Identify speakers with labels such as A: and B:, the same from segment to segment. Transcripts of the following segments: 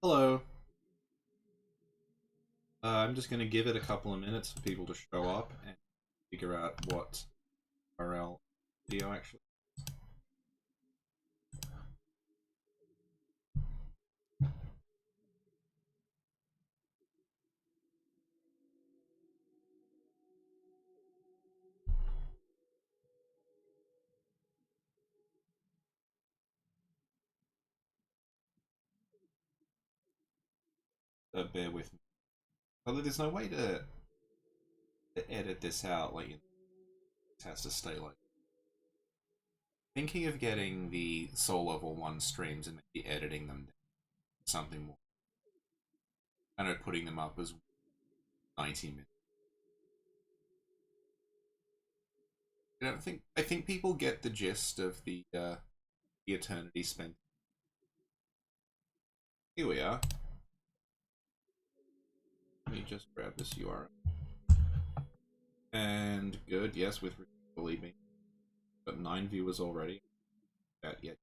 A: Hello. I'm just going to give it a couple of minutes for people to show up and figure out what RL video actually. Bear with me. Although there's no way to edit this out, like it has to stay like. Thinking of getting the Soul Level 1 streams and maybe editing them down to something more. I know putting them up as 90 minutes. I think people get the gist of the eternity spent. Here we are. Let me just grab this URL. And good, yes, with Richie, believe me. Got 9 viewers already. Yet.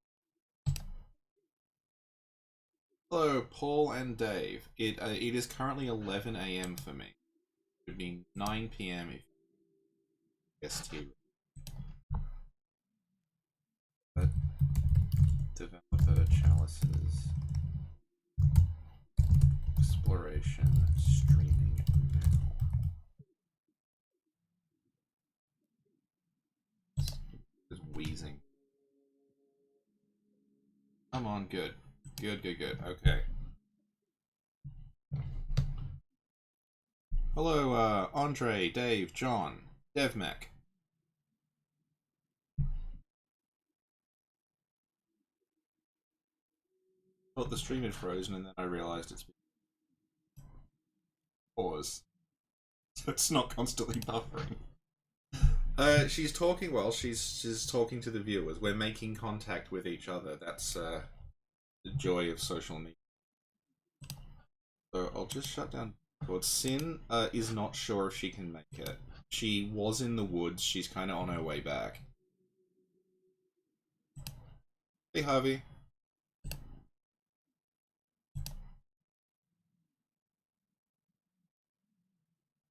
A: Hello, Paul and Dave. It is currently 11 AM for me. It would be 9 PM if ST. Developer Chalices. Exploration. Streaming now. Just wheezing. Come on, good. Good. Okay. Hello, Andre, Dave, John, DevMech. Thought the stream had frozen and then I realized it's been pause. So it's not constantly buffering. She's talking well, she's talking to the viewers. We're making contact with each other. That's the joy of social media. So I'll just shut down Discord. Sin is not sure if she can make it. She was in the woods, she's kinda on her way back. Hey Harvey.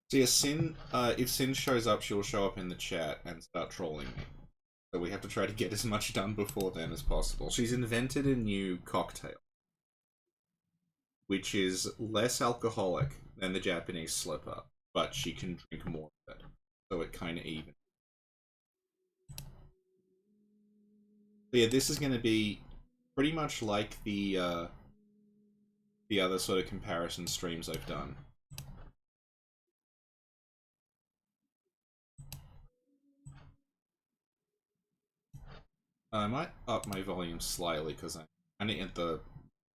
A: So yeah, Sin, if Sin shows up, she'll show up in the chat and start trolling me. So we have to try to get as much done before then as possible. She's invented a new cocktail, which is less alcoholic than the Japanese slipper, but she can drink more of it. So it kind of even. But yeah, this is going to be pretty much like the other sort of comparison streams I've done. I might up my volume slightly because I'm kind of at the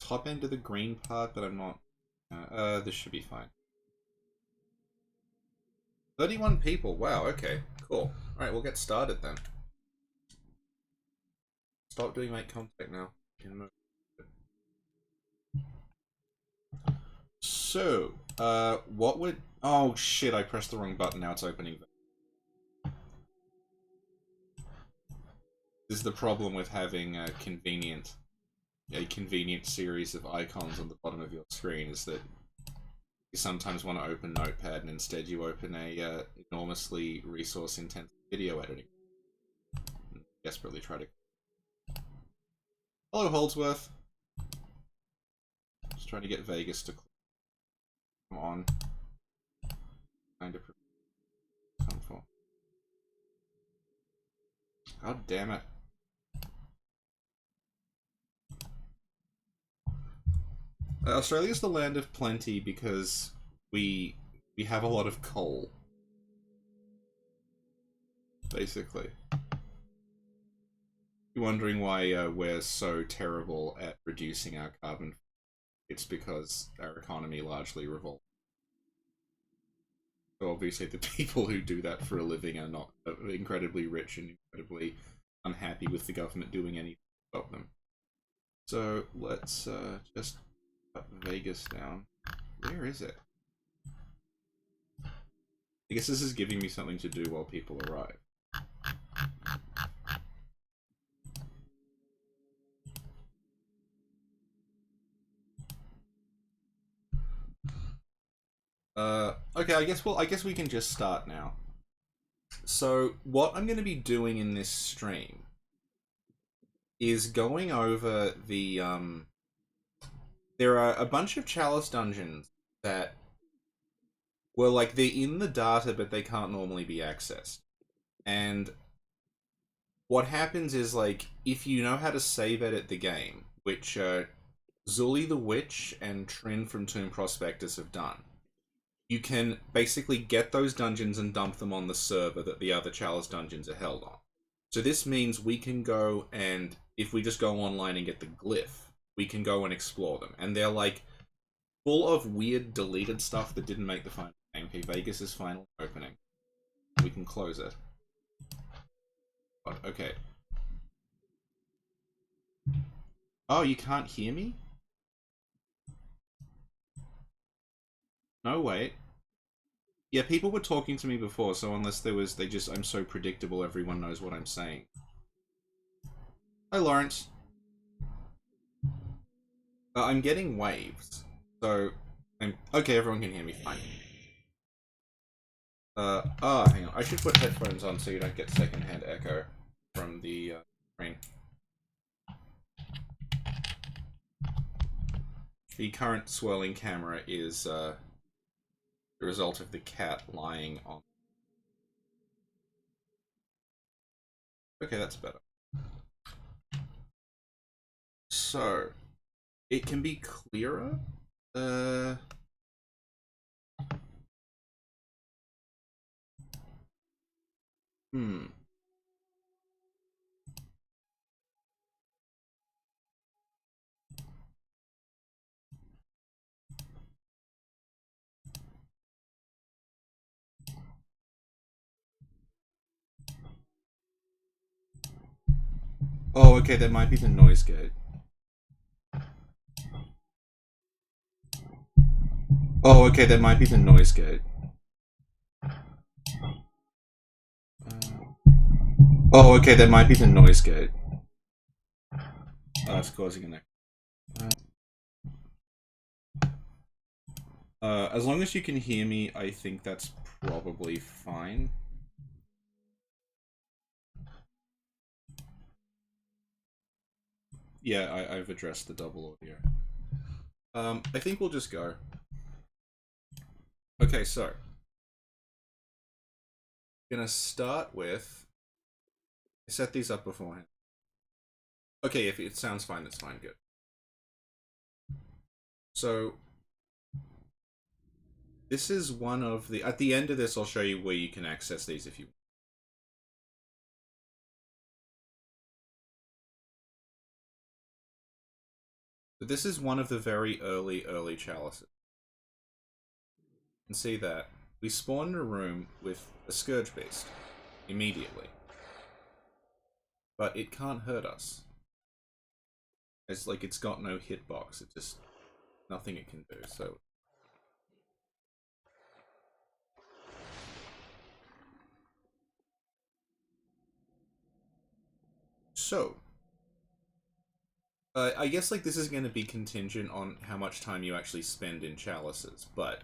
A: top end of the green part, but I'm not. This should be fine. 31 people. Wow. Okay. Cool. All right. We'll get started then. Stop doing make contact now. So, what would? Oh shit! I pressed the wrong button. Now it's opening. This is the problem with having a convenient series of icons on the bottom of your screen, is that you sometimes want to open Notepad and instead you open a enormously resource-intensive video editing. Desperately try to. Hello, Holdsworth. Just trying to get Vegas to come on. Kind of come for. God damn it. Australia's the land of plenty because we have a lot of coal. Basically. You're wondering why we're so terrible at reducing our carbon. It's because our economy largely revolves. So obviously the people who do that for a living are not incredibly rich and incredibly unhappy with the government doing anything to stop them. So let's just cut Vegas down. Where is it? I guess this is giving me something to do while people arrive. Okay, I guess we can just start now. So, what I'm going to be doing in this stream is going over there are a bunch of Chalice dungeons that were like, they're in the data, but they can't normally be accessed. And what happens is, like, if you know how to save edit the game, which Zully the Witch and Trin from Tomb Prospectus have done, you can basically get those dungeons and dump them on the server that the other Chalice dungeons are held on. So this means we can go and, if we just go online and get the glyph, we can go and explore them. And they're like full of weird deleted stuff that didn't make the final game. Okay, Vegas' final opening. We can close it. Okay. Oh, you can't hear me? No, wait. Yeah, people were talking to me before, so unless there was, I'm so predictable, everyone knows what I'm saying. Hi, Lawrence. I'm getting waves, so okay, everyone can hear me fine. Hang on, I should put headphones on so you don't get secondhand echo from the screen. The current swirling camera is the result of the cat lying on. Okay, that's better. So, it can be clearer. Oh, okay, that might be the noise gate. Oh, okay, that might be the noise gate. Oh, okay, that might be the noise gate. It's causing an echo. As long as you can hear me, I think that's probably fine. Yeah, I've addressed the double audio. I think we'll just go. Okay, so gonna start with, set these up beforehand. Okay, if it sounds fine, that's fine, good. So this is one of the, at the end of this I'll show you where you can access these if you want. But this is one of the very early chalices. You can see that we spawn in a room with a Scourge Beast immediately. But it can't hurt us. It's like it's got no hitbox, it just, nothing it can do, so. So, I guess like this is going to be contingent on how much time you actually spend in chalices, but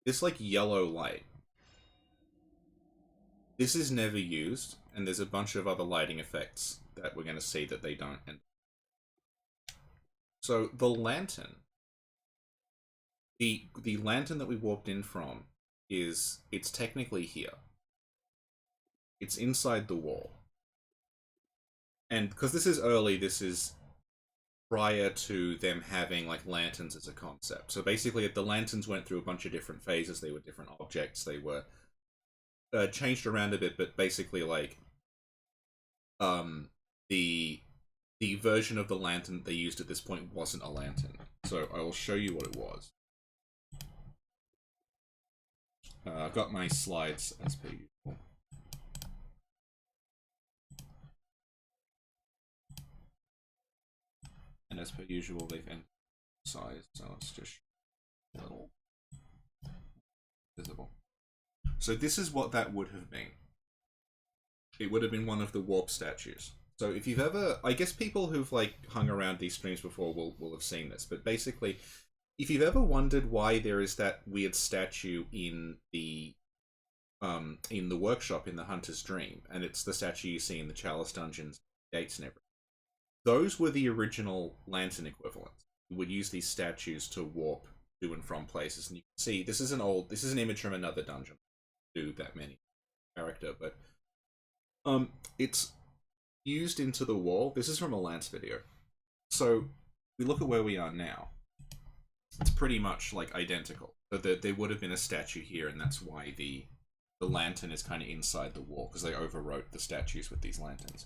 A: this like yellow light, this is never used, and there's a bunch of other lighting effects that we're going to see that they don't. So the lantern, the lantern that we walked in from it's technically here. It's inside the wall. And because this is early, this is prior to them having like lanterns as a concept. So basically the lanterns went through a bunch of different phases. They were different objects. They were changed around a bit, but basically like the version of the lantern they used at this point wasn't a lantern. So I will show you what it was. I've got my slides as per usual. And as per usual, they've emphasized, so it's just a little visible. So this is what that would have been. It would have been one of the warp statues. So if you've ever, I guess people who've like hung around these streams before will have seen this, but basically if you've ever wondered why there is that weird statue in the workshop in the Hunter's Dream, and it's the statue you see in the Chalice dungeons, gates and everything. Those were the original lantern equivalents. You would use these statues to warp to and from places, and you can see this is an image from another dungeon. Do that many character, but it's used into the wall. This is from a Lance video. So we look at where we are now. It's pretty much like identical. So there would have been a statue here, and that's why the lantern is kind of inside the wall, because they overwrote the statues with these lanterns.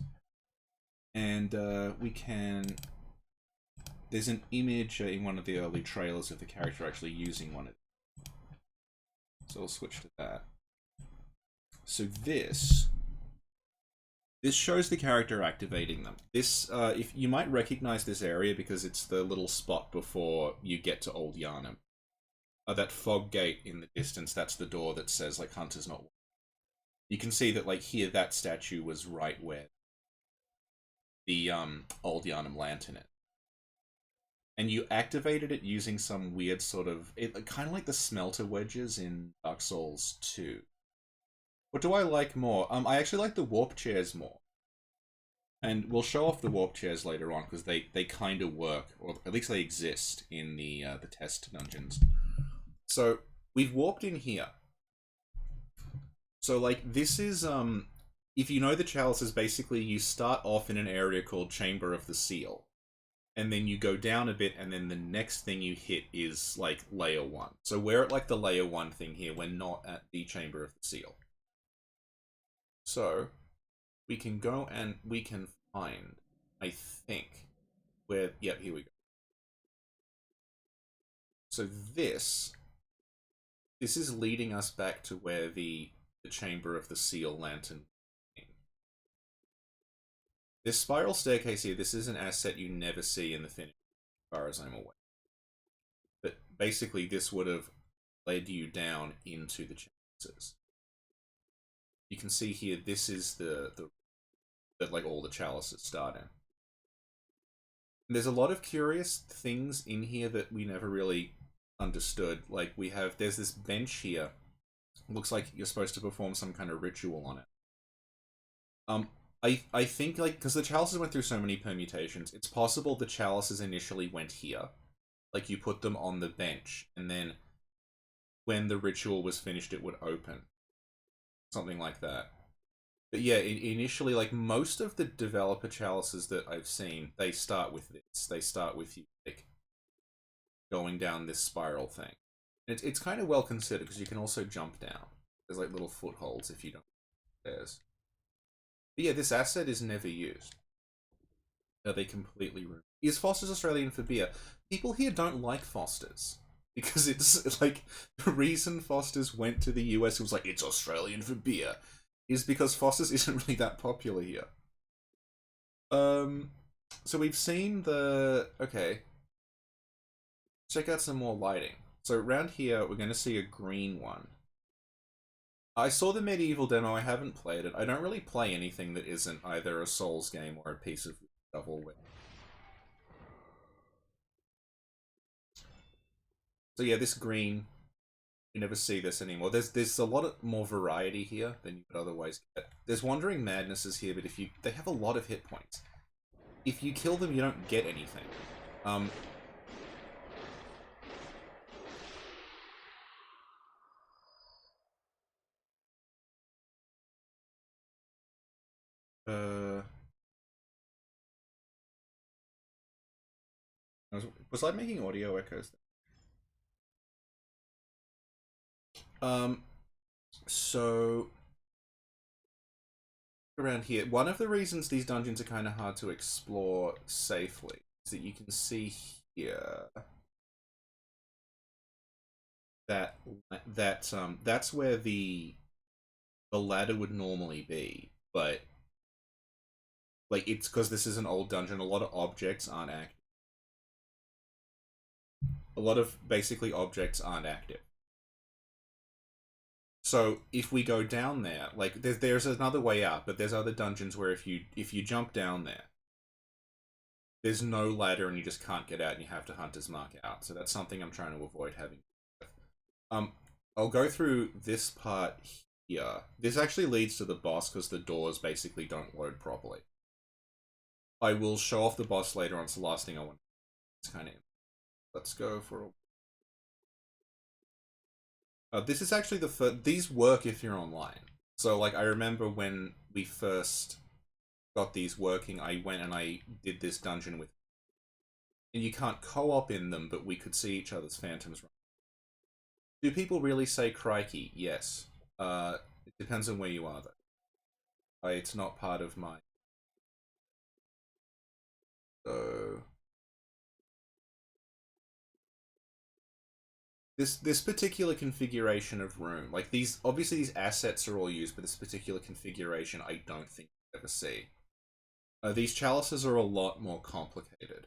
A: And we can... There's an image in one of the early trailers of the character actually using one of them. So we'll switch to that. So this shows the character activating them. This, if you might recognize this area because it's the little spot before you get to Old Yharnam. That fog gate in the distance, that's the door that says, like, Hunter's not... You can see that, like, here, that statue was right where the Old Yharnam lantern is. And you activated it using some weird sort of... kind of like the smelter wedges in Dark Souls 2. What do I like more? I actually like the warp chairs more. And we'll show off the warp chairs later on, because they kind of work, or at least they exist in the test dungeons. So, we've warped in here. So, like, this is, if you know the chalices, basically you start off in an area called Chamber of the Seal. And then you go down a bit, and then the next thing you hit is, like, Layer 1. So we're at, like, the Layer 1 thing here. We're not at the Chamber of the Seal. So, we can go and we can find, I think, where... Yep, here we go. So this is leading us back to where the Chamber of the Seal lantern came. This spiral staircase here, this is an asset you never see in the finish, as far as I'm aware. But basically, this would have led you down into the chalices. You can see here, this is that like all the chalices start in. And there's a lot of curious things in here that we never really understood. Like there's this bench here. Looks like you're supposed to perform some kind of ritual on it. I think, like, because the chalices went through so many permutations, it's possible the chalices initially went here. Like, you put them on the bench, and then when the ritual was finished, it would open. Something like that. But yeah, initially, like, most of the developer chalices that I've seen, they start with this. They start with you, like, going down this spiral thing. It's kind of well considered, because you can also jump down. There's, like, little footholds if you don't know there's. But yeah, this asset is never used. They completely ruined. Is Foster's Australian for beer? People here don't like Foster's. Because it's like, the reason Foster's went to the US, it was like, it's Australian for beer, is because Foster's isn't really that popular here. So we've seen the... Okay. Check out some more lighting. So around here, we're going to see a green one. I saw the medieval demo, I haven't played it. I don't really play anything that isn't either a Souls game or a piece of shovelware. So yeah, this green, you never see this anymore. There's a lot more variety here than you would otherwise get. There's Wandering Madnesses here, but they have a lot of hit points. If you kill them, you don't get anything. Was I making audio echoes? So around here, one of the reasons these dungeons are kind of hard to explore safely is that you can see here that that's where the ladder would normally be, but like it's because this is an old dungeon, a lot of objects aren't active. A lot of basically objects aren't active. So if we go down there, like there's another way out, but there's other dungeons where if you jump down there, there's no ladder and you just can't get out and you have to Hunter's Mark out. So that's something I'm trying to avoid having. Um, I'll go through this part here. This actually leads to the boss because the doors basically don't load properly. I will show off the boss later on. It's the last thing I want. It's kind of. Let's go for a. This is actually the first. These work if you're online. So like I remember when we first got these working, I went and I did this dungeon with. And you can't co-op in them, but we could see each other's phantoms. Do people really say crikey? Yes. It depends on where you are, though. It's not part of my. So this particular configuration of room, like these, obviously these assets are all used, but this particular configuration, I don't think you ever see. These chalices are a lot more complicated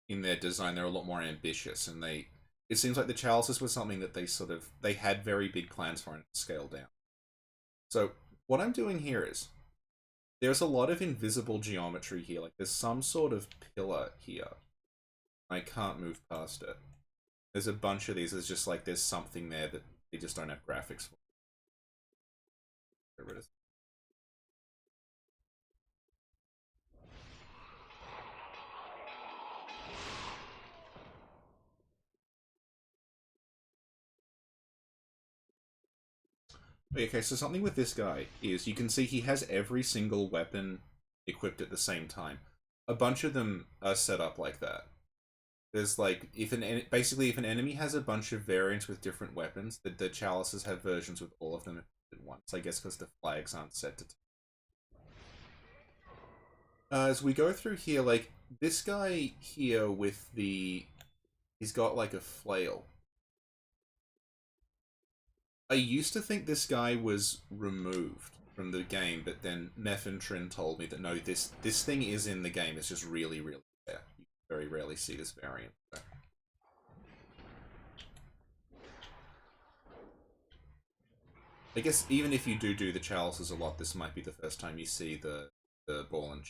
A: in their design. They're a lot more ambitious, and they. It seems like the chalices was something that they had very big plans for and scaled down. So what I'm doing here is there's a lot of invisible geometry here. Like there's some sort of pillar here. I can't move past it. There's a bunch of these. There's just like there's something there that they just don't have graphics for. Get rid of. Okay, so something with this guy is you can see he has every single weapon equipped at the same time. A bunch of them are set up like that. There's like basically if an enemy has a bunch of variants with different weapons, the chalices have versions with all of them at once. I guess because the flags aren't set to. As we go through here, like this guy here with he's got like a flail. I used to think this guy was removed from the game, but then Meph and Trin told me that no, this thing is in the game. It's just really, really rare. You very rarely see this variant. So. I guess even if you do the chalices a lot, this might be the first time you see the ball and.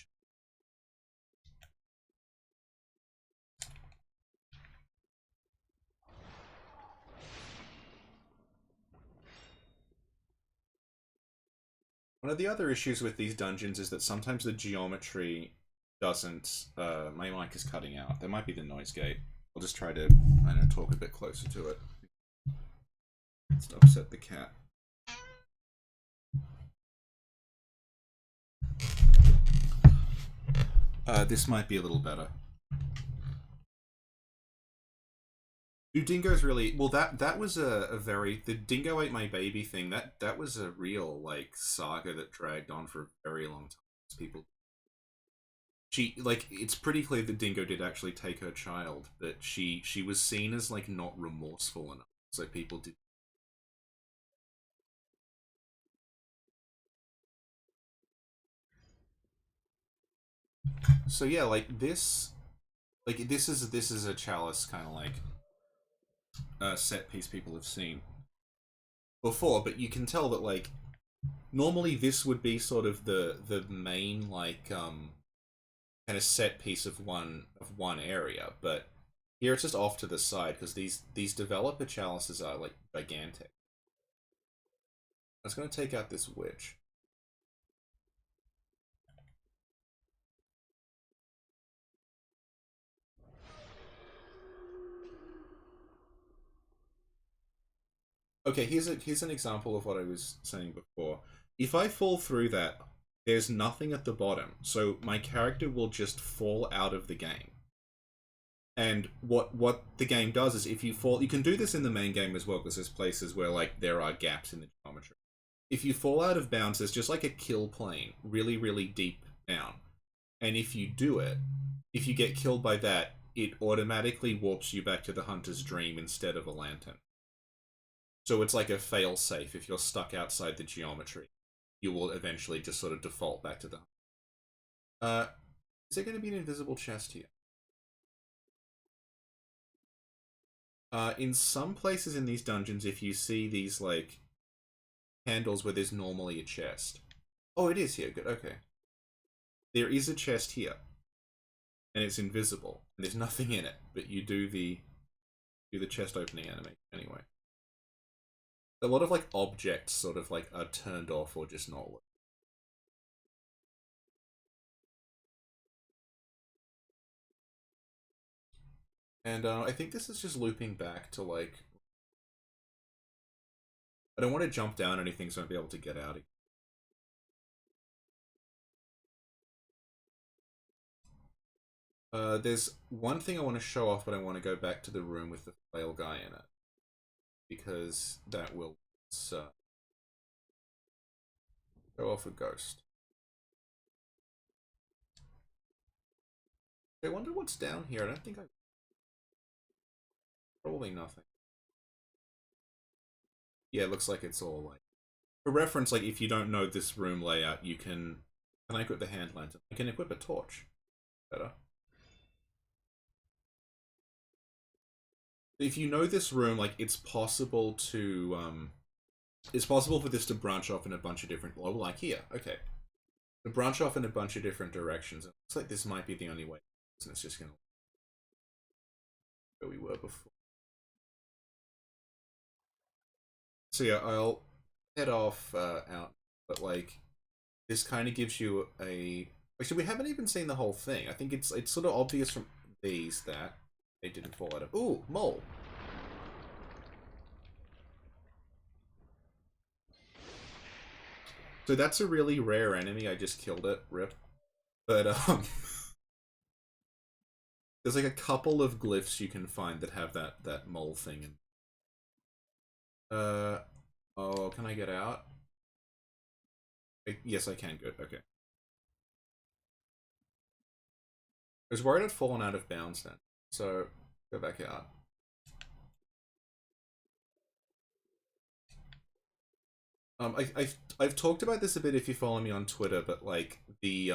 A: One of the other issues with these dungeons is that sometimes the geometry doesn't. My mic is cutting out. There might be the noise gate. I'll just try to, I don't know, talk a bit closer to it. Let's upset the cat. This might be a little better. Do dingoes really? Well, that was a very the dingo ate my baby thing. That was a real like saga that dragged on for a very long time. People, it's pretty clear the dingo did actually take her child, but she was seen as like not remorseful enough, so people did. So yeah, this is a chalice kind of like set piece people have seen before, but you can tell that like normally this would be sort of the main like kind of set piece of one area, but here it's just off to the side because these developer chalices are like gigantic. I was going to take out this witch. Okay, here's an example of what I was saying before. If I fall through that, there's nothing at the bottom, so my character will just fall out of the game. And what the game does is if you fall, you can do this in the main game as well, because there's places where like there are gaps in the geometry. If you fall out of bounds, there's just like a kill plane, really, really deep down. And if you do it, if you get killed by that, it automatically warps you back to the hunter's dream instead of a lantern. So it's like a fail safe. If you're stuck outside the geometry, you will eventually just sort of default back to the. Is there going to be an invisible chest here? In some places in these dungeons, if you see these like handles where there's normally a chest. Oh, it is here. Good. Okay. There is a chest here. and it's invisible, and there's nothing in it, but you do the chest opening animation anyway. A lot of like objects sort of like are turned off or just not working. And I think this is just looping back to like, I don't want to jump down anything so I won't be able to get out again. There's one thing I want to show off, but I want to go back to the room with the flail guy in it. Because that will show off a ghost. I wonder what's down here. I don't think I... Probably nothing. Yeah, it looks like it's all like... For reference, like, if you don't know this room layout, you can... Can I equip the hand lantern? I can equip a torch. Better. If you know this room, like, it's possible to, it's possible for this to branch off in a bunch of different... Well, like here, okay. To branch off in a bunch of different directions. It looks like this might be the only way. And it's just gonna... Where we were before. So yeah, I'll head off out, but like, this kind of gives you a... Actually, we haven't even seen the whole thing. I think it's sort of obvious from these that it didn't fall out of... Ooh, mole! So that's a really rare enemy. I just killed it. Rip. But, there's like a couple of glyphs you can find that have that mole thing in. Oh, can I get out? Yes, I can. Good. Okay. I was worried I'd fallen out of bounds then. So, go back out. I've talked about this a bit if you follow me on Twitter, but like the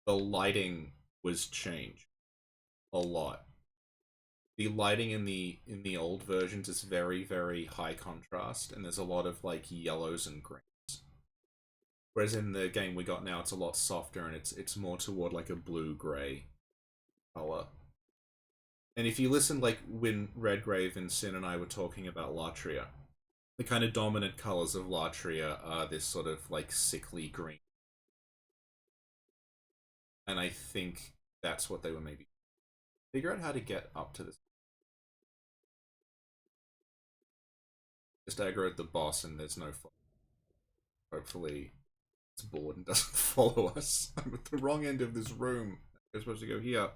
A: lighting was changed a lot. The lighting in the old versions is very, very high contrast, and there's a lot of like yellows and greens. Whereas in the game we got now, it's a lot softer and it's more toward like a blue-gray color. And if you listen, like when Redgrave and Sin and I were talking about Latria, the kind of dominant colors of Latria are this sort of like sickly green. And I think that's what they were maybe... Figure out how to get up to this. Just aggro at the boss and there's no... Hopefully it's bored and doesn't follow us. I'm at the wrong end of this room. I'm supposed to go here.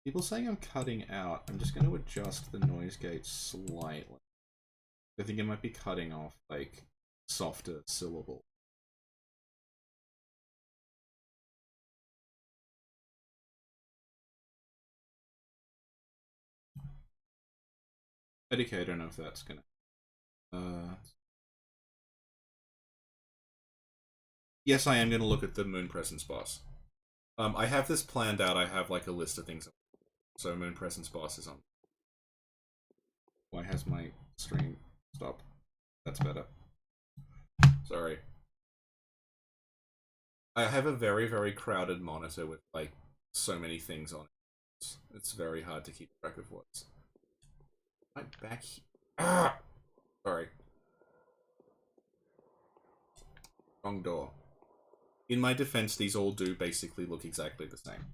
A: People saying I'm cutting out. I'm just going to adjust the noise gate slightly. I think it might be cutting off, like, softer syllable. Okay, I don't know if that's gonna... Yes, I am gonna look at the Moon Presence boss. I have this planned out. I have, like, a list of things. So Moon Presence boss is on. Why has my stream stopped? That's better. Sorry. I have a very, very crowded monitor with, like, so many things on it. It's very hard to keep track of what's... I'm back here. Ah! Sorry. Wrong door. In my defense, these all do basically look exactly the same.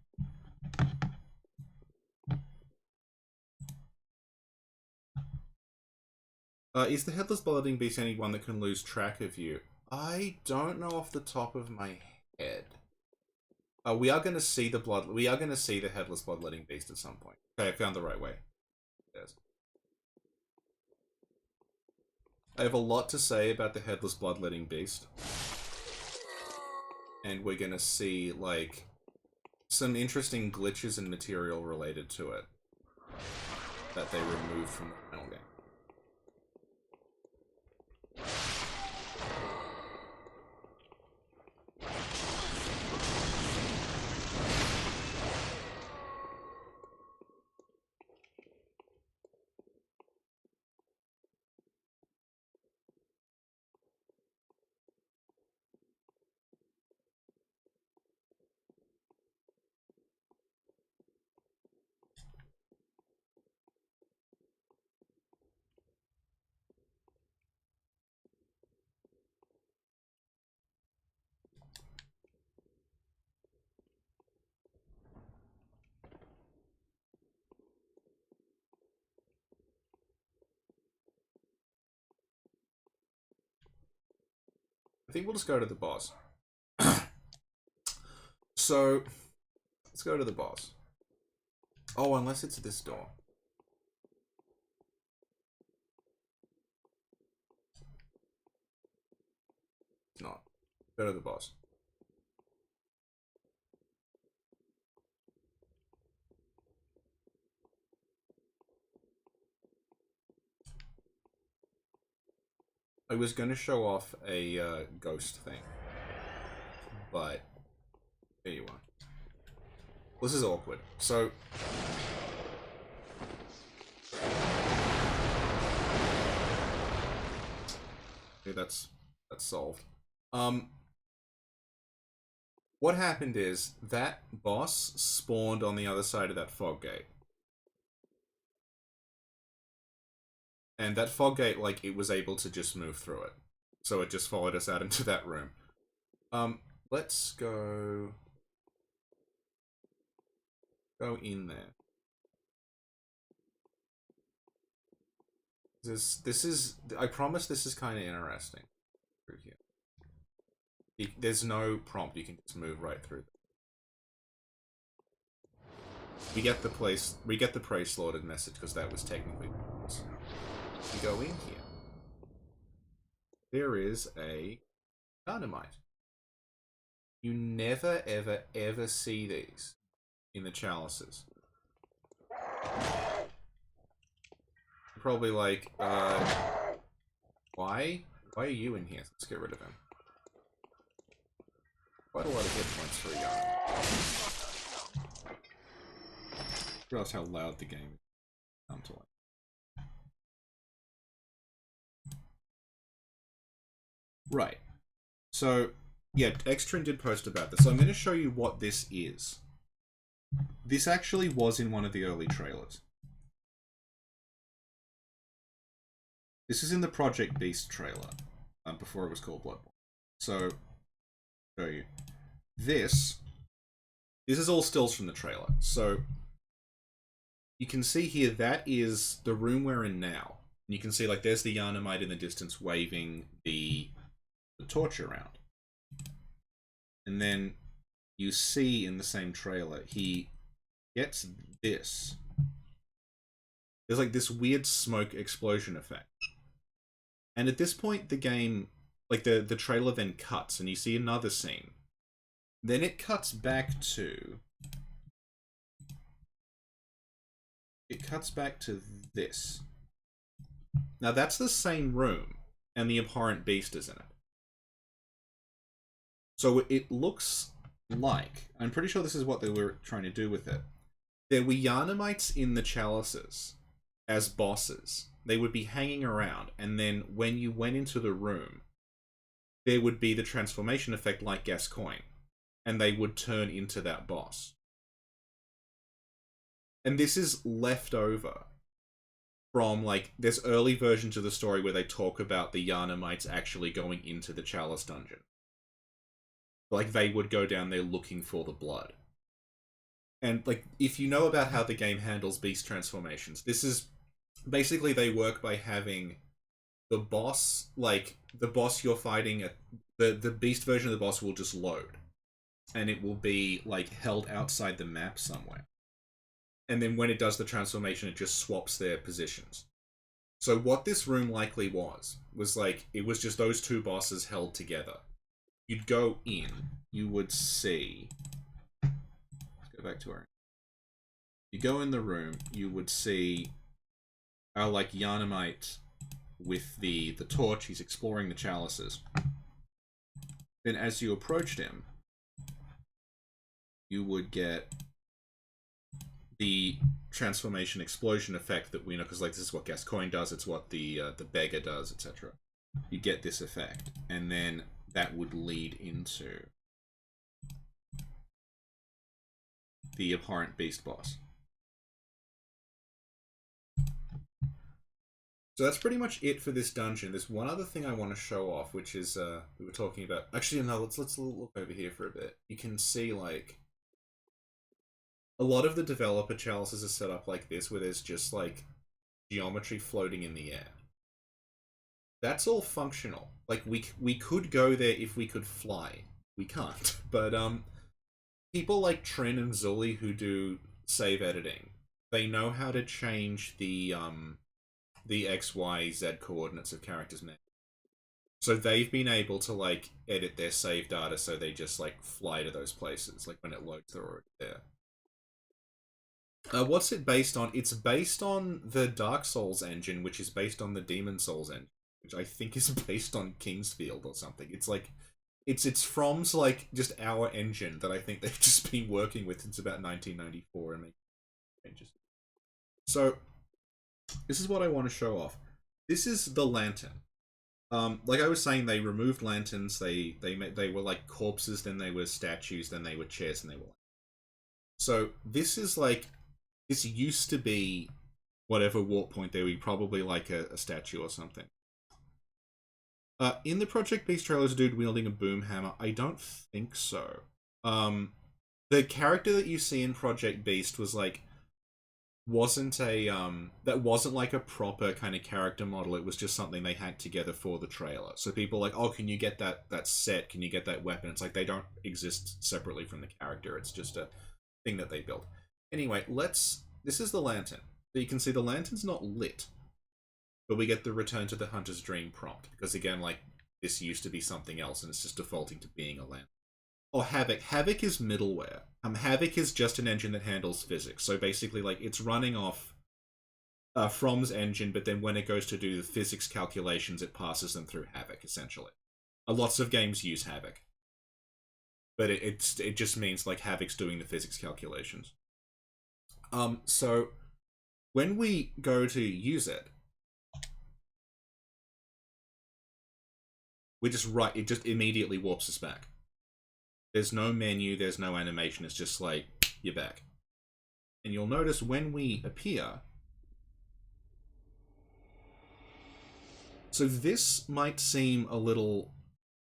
A: Is the Headless Bloodletting Beast anyone that can lose track of you? I don't know off the top of my head. We are going to see the We are going to see the Headless Bloodletting Beast at some point. Okay, I found the right way. Yes. I have a lot to say about the Headless Bloodletting Beast. And we're going to see, like, some interesting glitches and material related to it that they removed from the final game. I think we'll just go to the boss. So, let's go to the boss. Oh, unless it's this door. It's not. Go to the boss. I was going to show off a ghost thing, but there you are. This is awkward. So, okay, that's solved. What happened is that boss spawned on the other side of that fog gate. And that fog gate, like, it was able to just move through it. So it just followed us out into that room. Let's go in there. This is, I promise this is kind of interesting through here. There's no prompt, you can just move right through. We get the prey slaughtered message because that was technically. We go in here. There is a dynamite. You never, ever, ever see these in the chalices. Probably like, why? Why are you in here? Let's get rid of him. Quite a lot of hit points for a yarn. Realize how loud the game is. Down to like. Right. So, yeah, Extrin did post about this. So I'm going to show you what this is. This actually was in one of the early trailers. This is in the Project Beast trailer, before it was called Bloodborne. So, show you. This is all stills from the trailer. So, you can see here, that is the room we're in now. And you can see, like, there's the Yarnamite in the distance waving the torch around. And then you see in the same trailer, he gets this. There's like this weird smoke explosion effect. And at this point, the game, like the trailer then cuts and you see another scene. Then it cuts back to... It cuts back to this. Now that's the same room, and the abhorrent beast is in it. So it looks like, I'm pretty sure this is what they were trying to do with it. There were Yarnamites in the chalices as bosses. They would be hanging around, and then when you went into the room, there would be the transformation effect like Gascoigne, and they would turn into that boss. And this is left over from, like, there's early versions of the story where they talk about the Yarnamites actually going into the Chalice dungeon. Like, they would go down there looking for the blood. And, like, if you know about how the game handles beast transformations, this is... Basically, they work by having the boss, like, the boss you're fighting, the beast version of the boss will just load. And it will be, like, held outside the map somewhere. And then when it does the transformation, it just swaps their positions. So what this room likely was like, it was just those two bosses held together. You'd go in, you would see... Let's go back to our... You go in the room, you would see our, like, Yarnamite with the torch. He's exploring the chalices. Then as you approached him, you would get the transformation explosion effect that we know, because, like, this is what Gascoigne does, it's what the beggar does, etc. You get this effect, and then that would lead into the abhorrent beast boss. So that's pretty much it for this dungeon. There's one other thing I want to show off, which is we were talking about. Actually, no. Let's look over here for a bit. You can see, like, a lot of the developer chalices are set up like this, where there's just, like, geometry floating in the air. That's all functional. Like we could go there if we could fly. We can't. But people like Trin and Zully who do save editing, they know how to change the X, Y, Z coordinates of characters' men. So they've been able to like edit their save data so they just like fly to those places. Like when it loads, they're already there. What's it based on? It's based on the Dark Souls engine, which is based on the Demon Souls engine, which I think is based on Kingsfield or something. It's like it's from's like just our engine that I think they've just been working with since about 1994 and making changes. So this is what I want to show off. This is the lantern. Like I was saying, they removed lanterns. They were like corpses, then they were statues, then they were chairs, and they were. So this is like this used to be whatever warp point there. We probably like a statue or something. In the Project Beast trailers, a dude wielding a boom hammer. I don't think so. The character that you see in Project Beast was like wasn't a that wasn't like a proper kind of character model. It was just something they hacked together for the trailer. So people were like, oh, can you get that set? Can you get that weapon? It's like they don't exist separately from the character. It's just a thing that they built. Anyway, this is the lantern. So you can see the lantern's not lit, but we get the return to the hunter's dream prompt because again, like this used to be something else, and it's just defaulting to being a lantern. Or Havoc. Havoc is middleware. Havoc is just an engine that handles physics. So basically, like, it's running off From's engine, but then when it goes to do the physics calculations, it passes them through Havoc, essentially. Lots of games use Havoc. But it just means, like, Havoc's doing the physics calculations. So, when we go to use it, it just immediately warps us back. There's no menu, there's no animation, it's just like, you're back. And you'll notice when we appear... So this might seem a little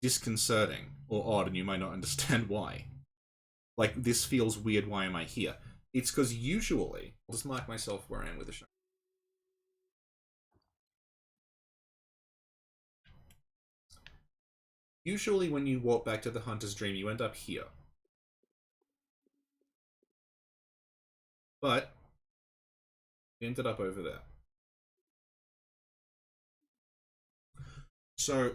A: disconcerting or odd, and you might not understand why. Like, this feels weird, why am I here? It's because usually... I'll just mark myself where I am with the show. Usually when you walk back to the Hunter's Dream, you end up here. But we ended up over there. So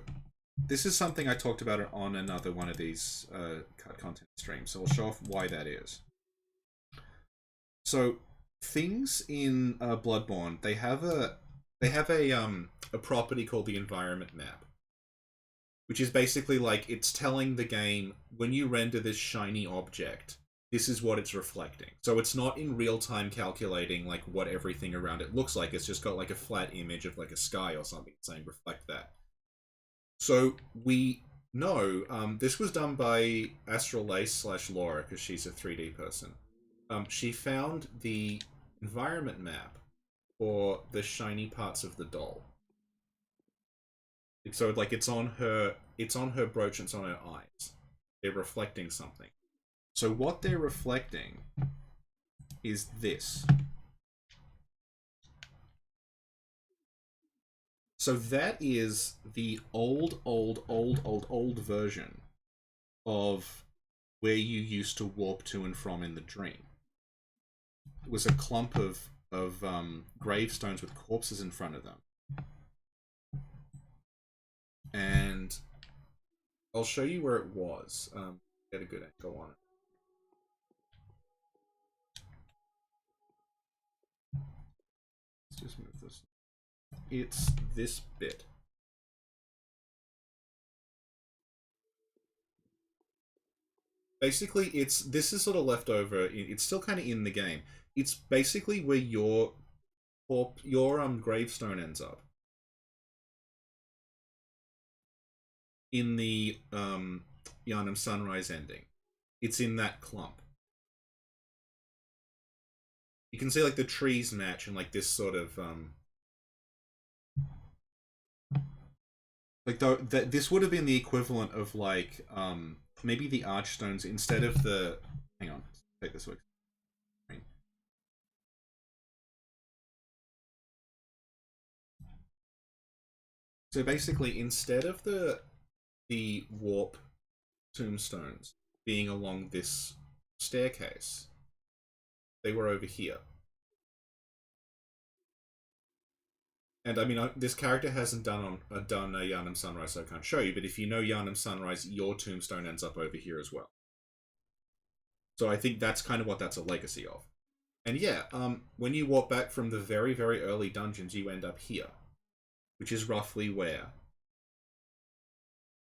A: this is something I talked about on another one of these cut content streams. So I'll show off why that is. So things in Bloodborne, they have a property called the environment map, which is basically like it's telling the game when you render this shiny object, this is what it's reflecting. So it's not in real time calculating like what everything around it looks like. It's just got like a flat image of like a sky or something saying reflect that. So we know this was done by Astral Lace / Laura because she's a 3D person. She found the environment map for the shiny parts of the doll. So like it's on her brooch and it's on her eyes. They're reflecting something. So what they're reflecting is this. So that is the old version of where you used to warp to and from in the dream. It was a clump of gravestones with corpses in front of them. And I'll show you where it was. Get a good angle on it. Let's just move this. It's this bit. Basically, this is sort of left over. It's still kind of in the game. It's basically where your gravestone ends up in the Yharnam Sunrise ending. It's in that clump. You can see like the trees match and like this sort of like this would have been the equivalent of like maybe the archstones instead of the hang on, take this way. So basically, instead of the warp tombstones being along this staircase, they were over here. And I mean, this character hasn't done a Yharnam Sunrise, so I can't show you. But if you know Yharnam Sunrise, your tombstone ends up over here as well. So I think that's kind of what that's a legacy of. And yeah, when you walk back from the very, very early dungeons, you end up here, which is roughly where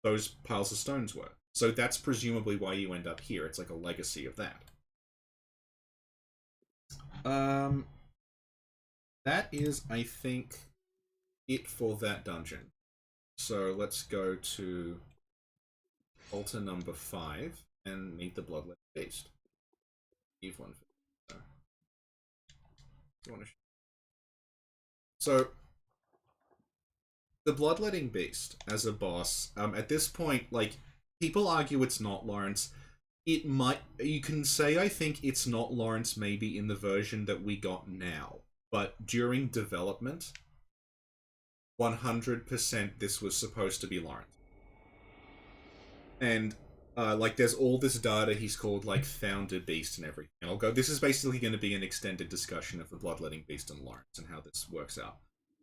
A: those piles of stones were. So that's presumably why you end up here. It's like a legacy of that. That is, I think, it for that dungeon. So let's go to altar number 5 and meet the Bloodletting Beast. Leave one for you want to. So the Bloodletting Beast as a boss, at this point, like, people argue it's not Lawrence. It might, you can say, I think it's not Lawrence maybe in the version that we got now, but during development, 100% this was supposed to be Lawrence. And like, there's all this data he's called, like, Founder Beast and everything. And I'll go, this is basically going to be an extended discussion of the Bloodletting Beast and Lawrence and how this works out.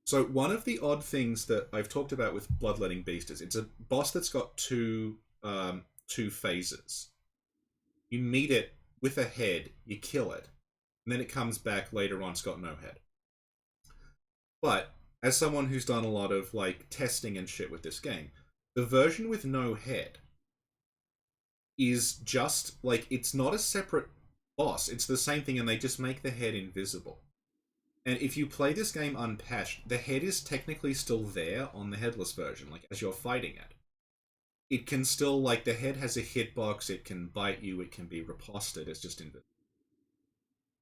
A: So one of the odd things that I've talked about with Bloodletting Beast is it's a boss that's got two phases. You meet it with a head, you kill it, and then it comes back later on, it's got no head. But as someone who's done a lot of, like, testing and shit with this game, the version with no head is just, like, it's not a separate boss. It's the same thing, and they just make the head invisible. And if you play this game unpatched, the head is technically still there on the headless version, like, as you're fighting it. It can still, like, the head has a hitbox, it can bite you, it can be riposted, it's just invisible.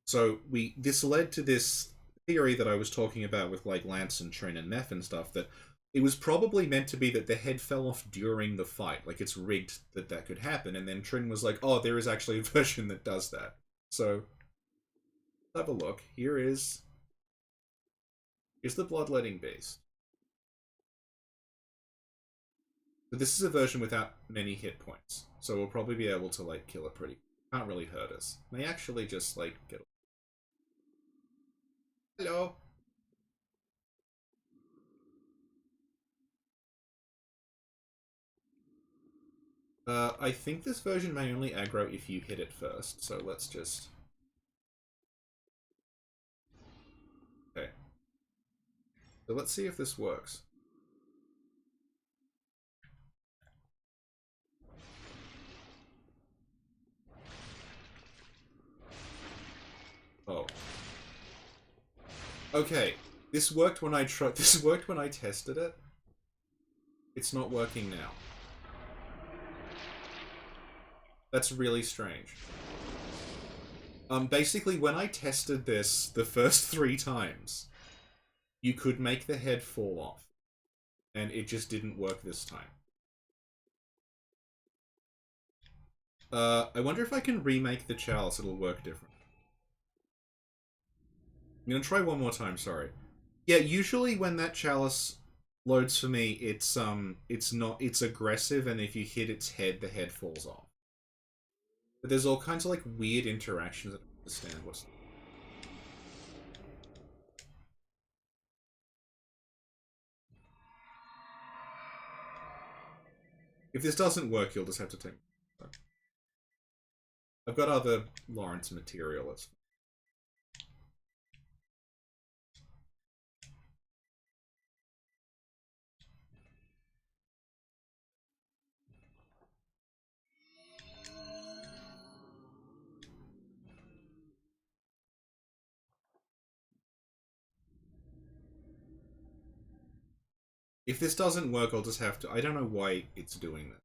A: So this led to this theory that I was talking about with, like, Lance and Trin and Meph and stuff, that it was probably meant to be that the head fell off during the fight. Like, it's rigged that that could happen. And then Trin was like, oh, there is actually a version that does that. So, let's have a look. Here's the Bloodletting Beast. So this is a version without many hit points. So we'll probably be able to, like, kill it pretty. Can't really hurt us. May actually just, like, get... Hello! I think this version may only aggro if you hit it first, so let's just... Okay. So let's see if this works. Oh. Okay. This worked when I tested it. It's not working now. That's really strange. Basically, when I tested this the first 3 times, you could make the head fall off. And it just didn't work this time. I wonder if I can remake the chalice, it'll work different. I'm gonna try one more time, sorry. Yeah, usually when that chalice loads for me, it's aggressive, and if you hit its head, the head falls off. But there's all kinds of, like, weird interactions that I don't understand what's... If this doesn't work, you'll just have to take... I've got other Lawrence material. It's... If this doesn't work, I'll just have to... I don't know why it's doing that.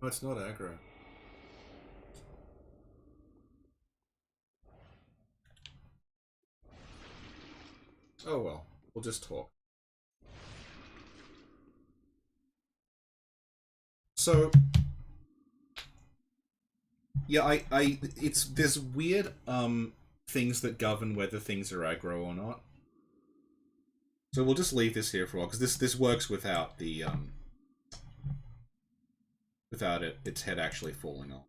A: No, it's not aggro. Oh well, we'll just talk. So... Yeah, it's this weird, things that govern whether things are aggro or not. So we'll just leave this here for a while, because this works without the without its head actually falling off.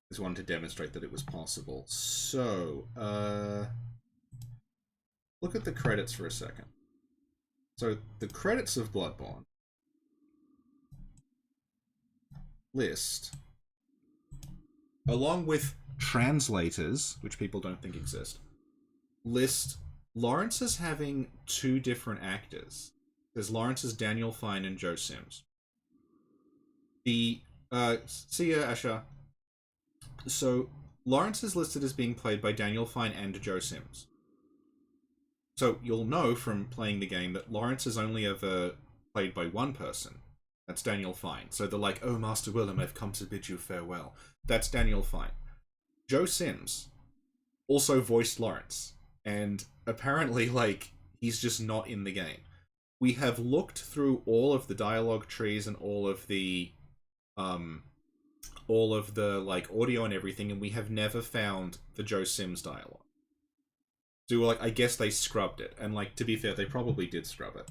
A: Just wanted to demonstrate that it was possible. So, look at the credits for a second. So, the credits of Bloodborne list, along with translators, which people don't think exist, list Lawrence as having two different actors. There's Lawrence as Daniel Fine and Joe Sims. The, see ya, Asha. So, Lawrence is listed as being played by Daniel Fine and Joe Sims. So, you'll know from playing the game that Lawrence is only ever played by one person. That's Daniel Fine. So they're like, oh, Master Willem, I've come to bid you farewell. That's Daniel Fine. Joe Sims also voiced Lawrence. And apparently, like, he's just not in the game. We have looked through all of the dialogue trees and all of the like audio and everything, and we have never found the Joe Sims dialogue. So like, I guess they scrubbed it, and like, to be fair, they probably did scrub it.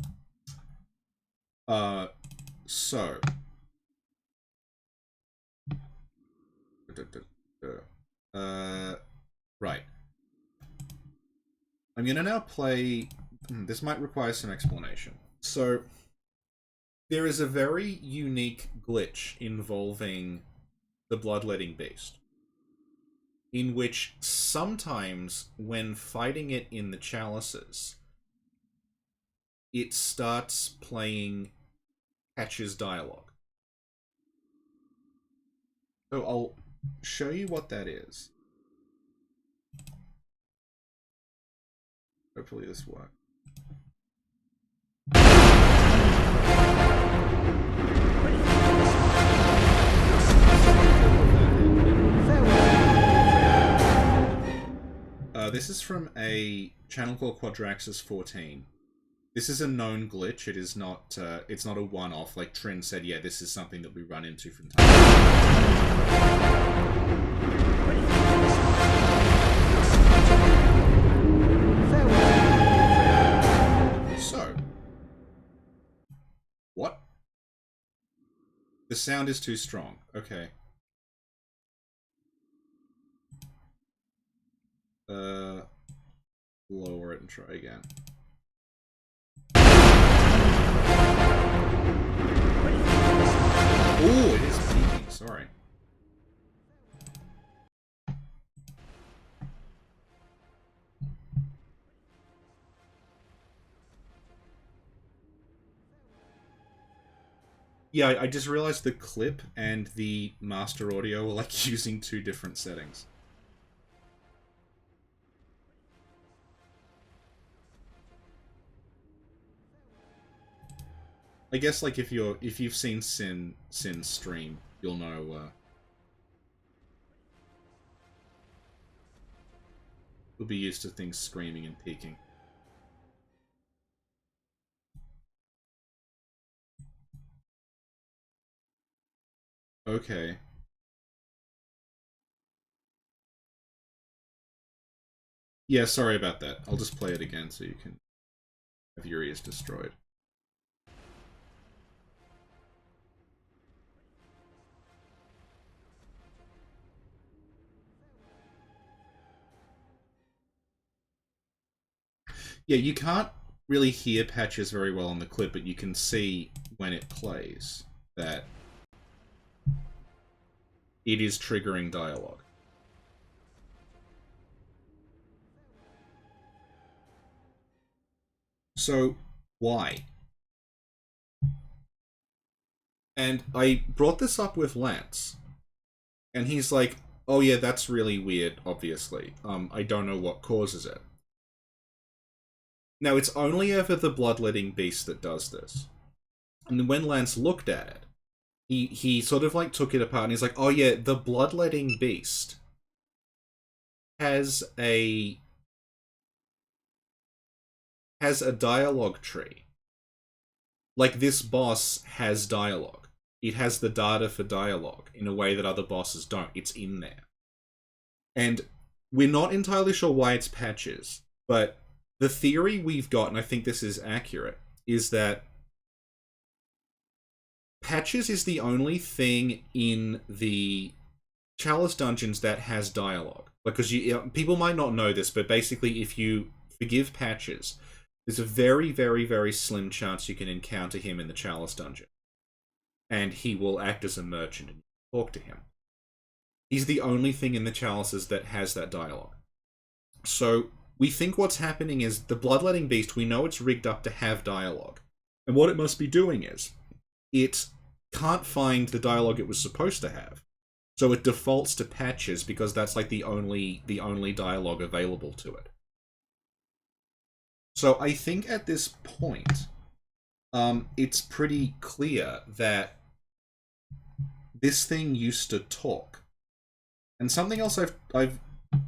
A: So right. I'm gonna now play. This might require some explanation. So there is a very unique glitch involving the Bloodletting Beast, in which sometimes when fighting it in the Chalices, it starts playing Patch's dialogue. So I'll show you what that is. Hopefully this works. This is from a channel called Quadraxis14. This is a known glitch. It is not. It's not a one-off. Like Trin said, yeah, this is something that we run into from time to time. So, what? The sound is too strong. Okay. Lower it and try again. Oh, it is peaking, sorry. Yeah, I just realized the clip and the master audio are like using two different settings. I guess like if you've seen Sin's stream, you'll know you'll be used to things screaming and peaking. Okay. Yeah, sorry about that. I'll just play it again so you can have your ears destroyed. Yeah, you can't really hear Patches very well on the clip, but you can see when it plays that it is triggering dialogue. So, why? And I brought this up with Lance, and he's like, oh yeah, that's really weird, obviously. I don't know what causes it. Now, it's only ever the Bloodletting Beast that does this. And when Lance looked at it, he sort of like took it apart and he's like, oh yeah, the Bloodletting Beast has a dialogue tree. Like, this boss has dialogue. It has the data for dialogue in a way that other bosses don't. It's in there. And we're not entirely sure why it's patches, but the theory we've got, and I think this is accurate, is that patches is the only thing in the Chalice dungeons that has dialogue. Because people might not know this, but basically, if you forgive patches, there's a very, very, very slim chance you can encounter him in the Chalice dungeon, and he will act as a merchant and talk to him. He's the only thing in the Chalices that has that dialogue. So we think what's happening is the Bloodletting Beast, we know it's rigged up to have dialogue. And what it must be doing is, it can't find the dialogue it was supposed to have. So it defaults to patches because that's like the only dialogue available to it. So I think at this point, it's pretty clear that this thing used to talk. And something else I've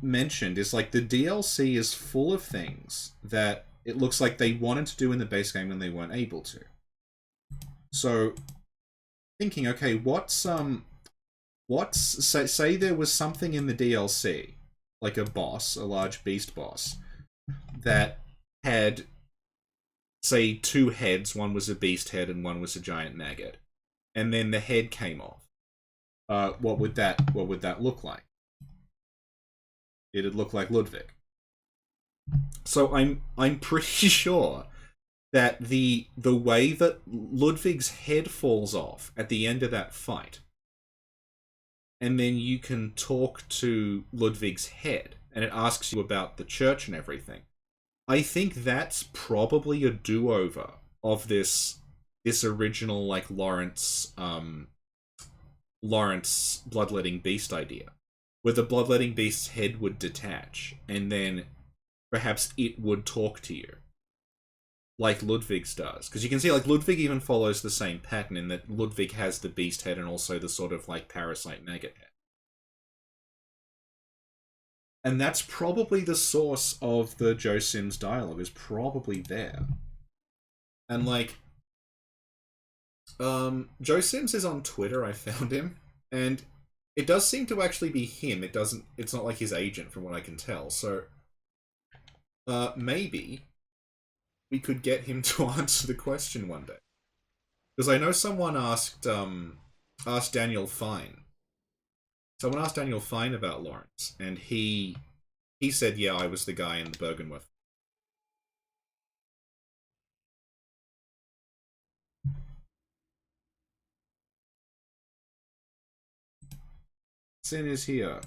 A: mentioned is like the DLC is full of things that it looks like they wanted to do in the base game and they weren't able to. So thinking, okay, say there was something in the DLC, like a boss, a large beast boss, that had, say, two heads, one was a beast head and one was a giant maggot, and then the head came off. What would that look like? It'd look like Ludwig. So I'm pretty sure that the way that Ludwig's head falls off at the end of that fight, and then you can talk to Ludwig's head, and it asks you about the church and everything. I think that's probably a do-over of this original like Lawrence Bloodletting Beast idea, where the Bloodletting Beast's head would detach, and then perhaps it would talk to you, like Ludwig's does. Because you can see, like, Ludwig even follows the same pattern in that Ludwig has the beast head and also the sort of, like, parasite maggot head. And that's probably the source of the Joe Sims dialogue, is probably there. And, like, Joe Sims is on Twitter, I found him, and it does seem to actually be him. It's not like his agent from what I can tell, so maybe we could get him to answer the question one day. Because I know someone asked Daniel Fine. Someone asked Daniel Fine about Lawrence, and he said, yeah, I was the guy in the Bergenworth. Sin is here.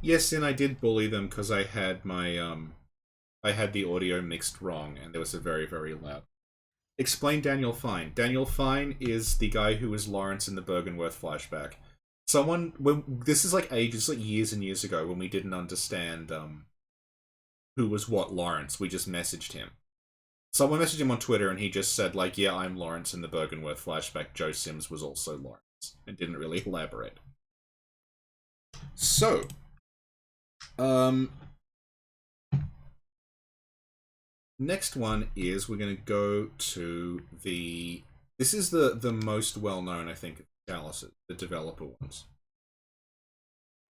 A: Yes, Sin, I did bully them because I had my I had the audio mixed wrong, and there was a very, very loud. Explain Daniel Fine. Daniel Fine is the guy who was Lawrence in the Bergenworth flashback. This is like ages, like years and years ago, when we didn't understand who was what Lawrence. We just messaged him. Someone messaged him on Twitter, and he just said, like, yeah, I'm Lawrence in the Bergenworth flashback. Joe Sims was also Lawrence, and didn't really elaborate. So, next one is we're going to go to the... This is the most well-known, I think, Chalices, the developer ones.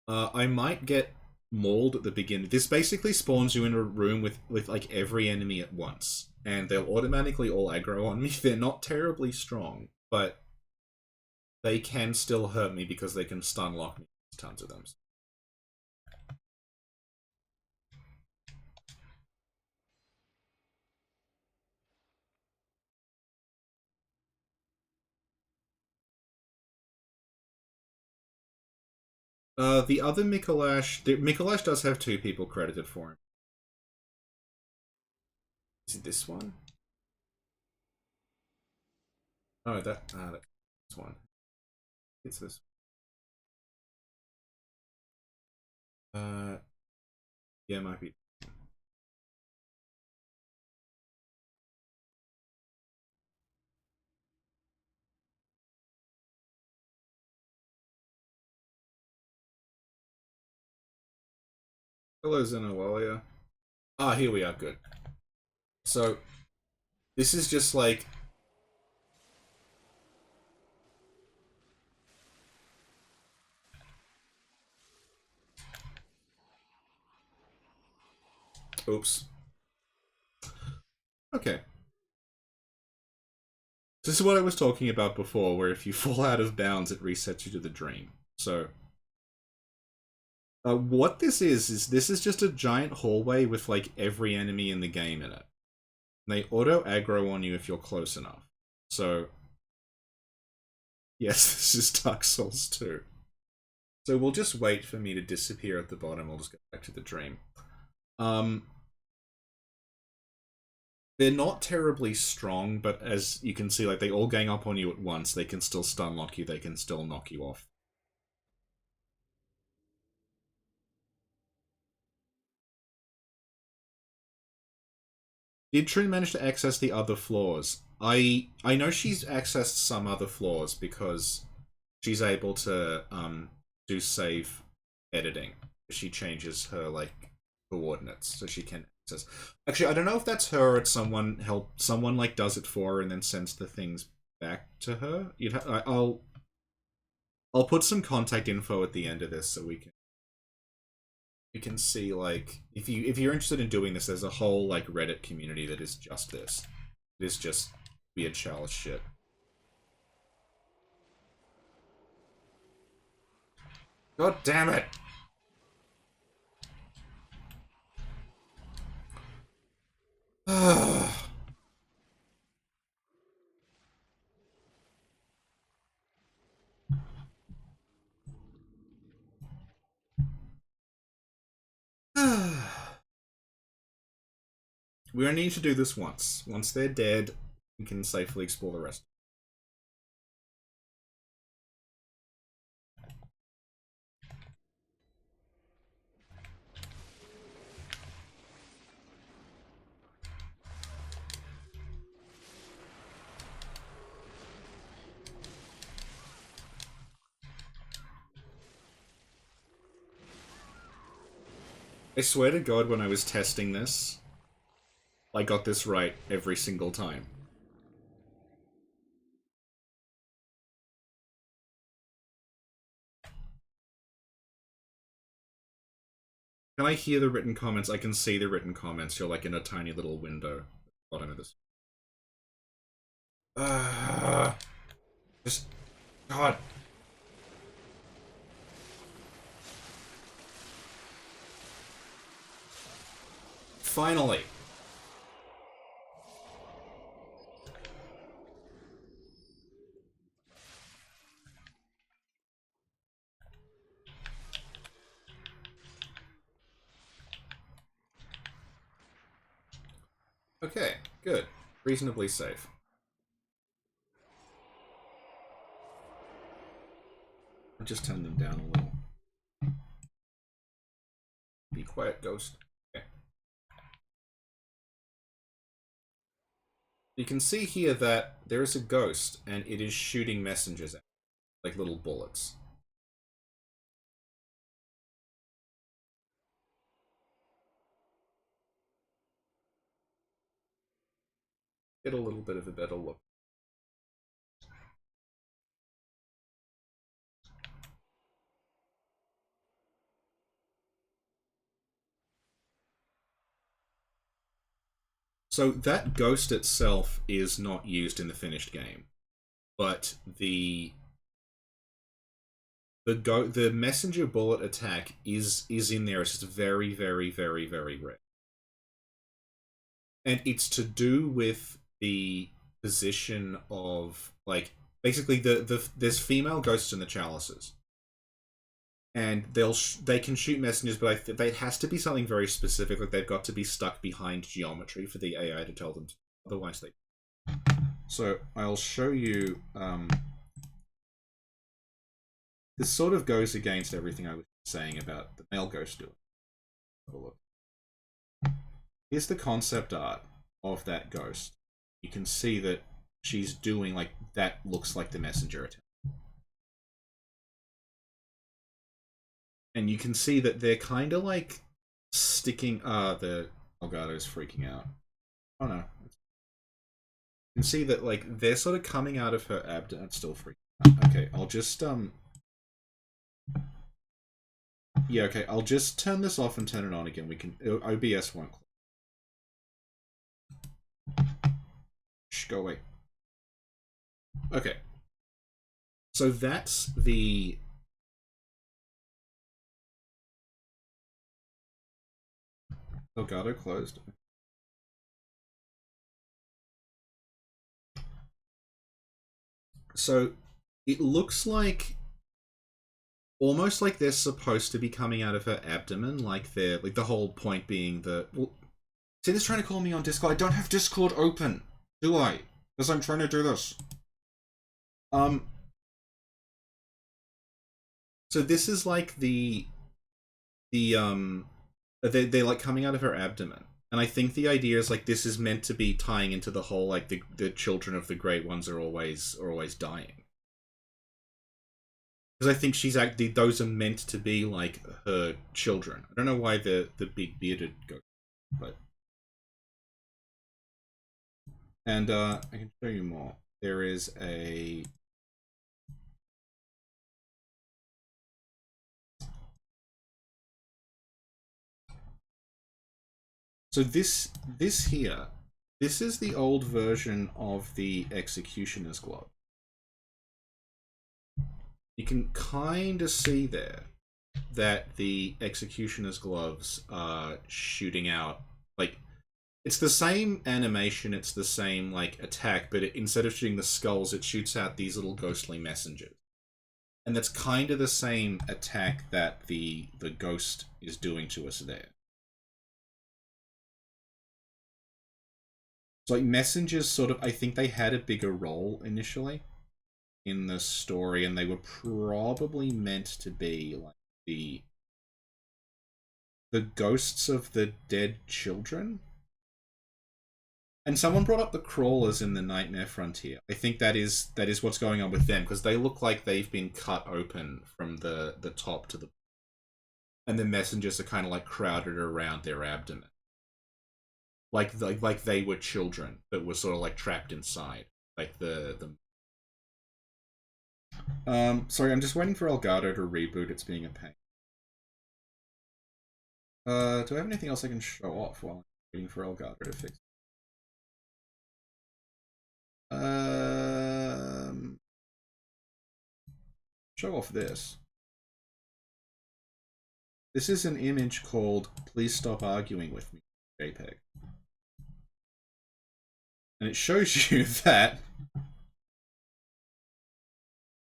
A: I might get mauled at the beginning. This basically spawns you in a room with like every enemy at once, and they'll automatically all aggro on me. They're not terribly strong, but they can still hurt me because they can stun lock me. Tons of them. The other Mikolash does have two people credited for him. Is it this one? Oh, that's one. It's this. Yeah, it might be. Hello, Zenowalia. Ah, here we are, good. So, this is just like... Oops. Okay. This is what I was talking about before, where if you fall out of bounds, it resets you to the dream. So, what this is this is just a giant hallway with, like, every enemy in the game in it. And they auto-aggro on you if you're close enough. So, yes, this is Dark Souls 2. So we'll just wait for me to disappear at the bottom. We'll just go back to the dream. They're not terribly strong, but as you can see, like, they all gang up on you at once. They can still stun lock you. They can still knock you off. Did Trin manage to access the other floors? I know she's accessed some other floors because she's able to do save editing. She changes her, like, coordinates so she can access. Actually, I don't know if that's her or it's someone like does it for her and then sends the things back to her. I'll put some contact info at the end of this so we can see, like, if you're interested in doing this, there's a whole, like, Reddit community that is just this. It is just weird chalice shit. God damn it! We only need to do this once. Once they're dead, we can safely explore the rest. I swear to God, when I was testing this, I got this right every single time. Can I hear the written comments? I can see the written comments. You're, like, in a tiny little window at the bottom of this. Just... God. Finally. Okay, good. Reasonably safe. I'll just turn them down a little. Be quiet, ghost. Okay. You can see here that there is a ghost, and it is shooting messengers at, like, little bullets. Get a little bit of a better look. So that ghost itself is not used in the finished game, but the messenger bullet attack is in there. It's just very, very, very, very rare, and it's to do with the position of, like, basically there's female ghosts in the chalices, and they can shoot messengers, but it has to be something very specific. Like, they've got to be stuck behind geometry for the AI to tell them to. Otherwise, they. So I'll show you. This sort of goes against everything I was saying about the male ghost doing. Have a look. Here's the concept art of that ghost. You can see that she's doing, like, that looks like the messenger attack. And you can see that they're kind of, like, sticking. The Elgato's freaking out. Oh no. You can see that, like, they're sort of coming out of her abdomen. It's still freaking out. Okay, I'll just, yeah, okay, I'll just turn this off and turn it on again. We can. OBS won't. Shh, go away. Okay. So that's the. Elgato closed. So it looks like almost like they're supposed to be coming out of her abdomen, like they're like the whole point being the. Well, Tinder's trying to call me on Discord. I don't have Discord open, do I? Because I'm trying to do this. So this is like they're like coming out of her abdomen. And I think the idea is like this is meant to be tying into the whole like the children of the great ones are always dying. Because I think she's actually those are meant to be like her children. I don't know why the big bearded goat, but and I can show you more. There is a so this here, this is the old version of the executioner's glove. You can kind of see there that the executioner's gloves are shooting out, like, it's the same animation, it's the same like attack, but instead of shooting the skulls, it shoots out these little ghostly messengers. And that's kind of the same attack that the ghost is doing to us there. So like messengers sort of, I think they had a bigger role initially in the story, and they were probably meant to be like the ghosts of the dead children. And someone brought up the crawlers in the Nightmare Frontier. I think that is what's going on with them, because they look like they've been cut open from the top to the, and the messengers are kind of like crowded around their abdomen, like they were children that were sort of like trapped inside, like the. Sorry, I'm just waiting for Elgato to reboot. It's being a pain. Do I have anything else I can show off while I'm waiting for Elgato to fix it? Show off this. This is an image called "Please Stop Arguing with Me" JPEG, and it shows you that.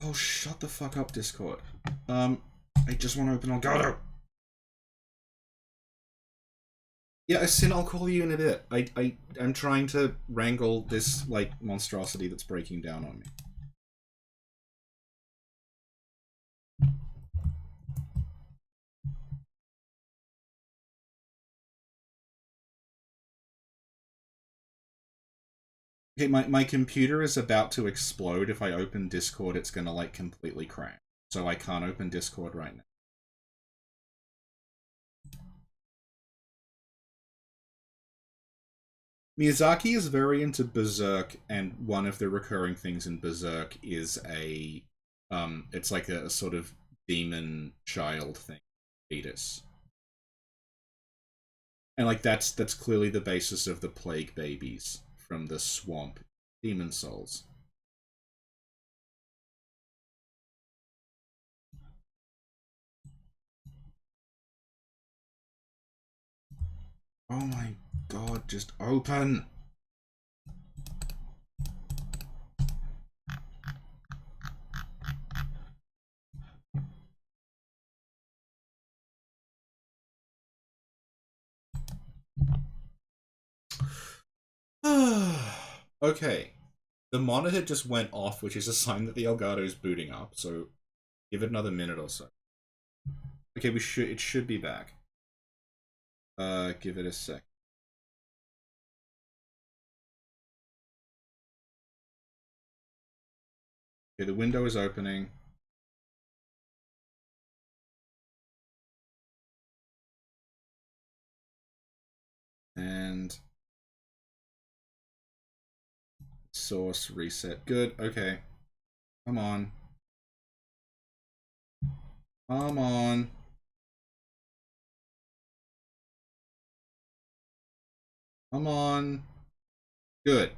A: Oh, shut the fuck up, Discord. I just want to open Elgato. Yeah, Sin, I'll call you in a bit. I'm trying to wrangle this like monstrosity that's breaking down on me. Okay, my computer is about to explode. If I open Discord, it's gonna like completely crash. So I can't open Discord right now. Miyazaki is very into Berserk, and one of the recurring things in Berserk is it's like a sort of demon child thing, fetus. And like that's clearly the basis of the plague babies from the swamp, demon souls. Oh my god, just open! Okay. The monitor just went off, which is a sign that the Elgato is booting up, so give it another minute or so. Okay, it should be back. Give it a sec. Okay, the window is opening. Source reset. Good. Okay. Come on. Come on. Come on. Good.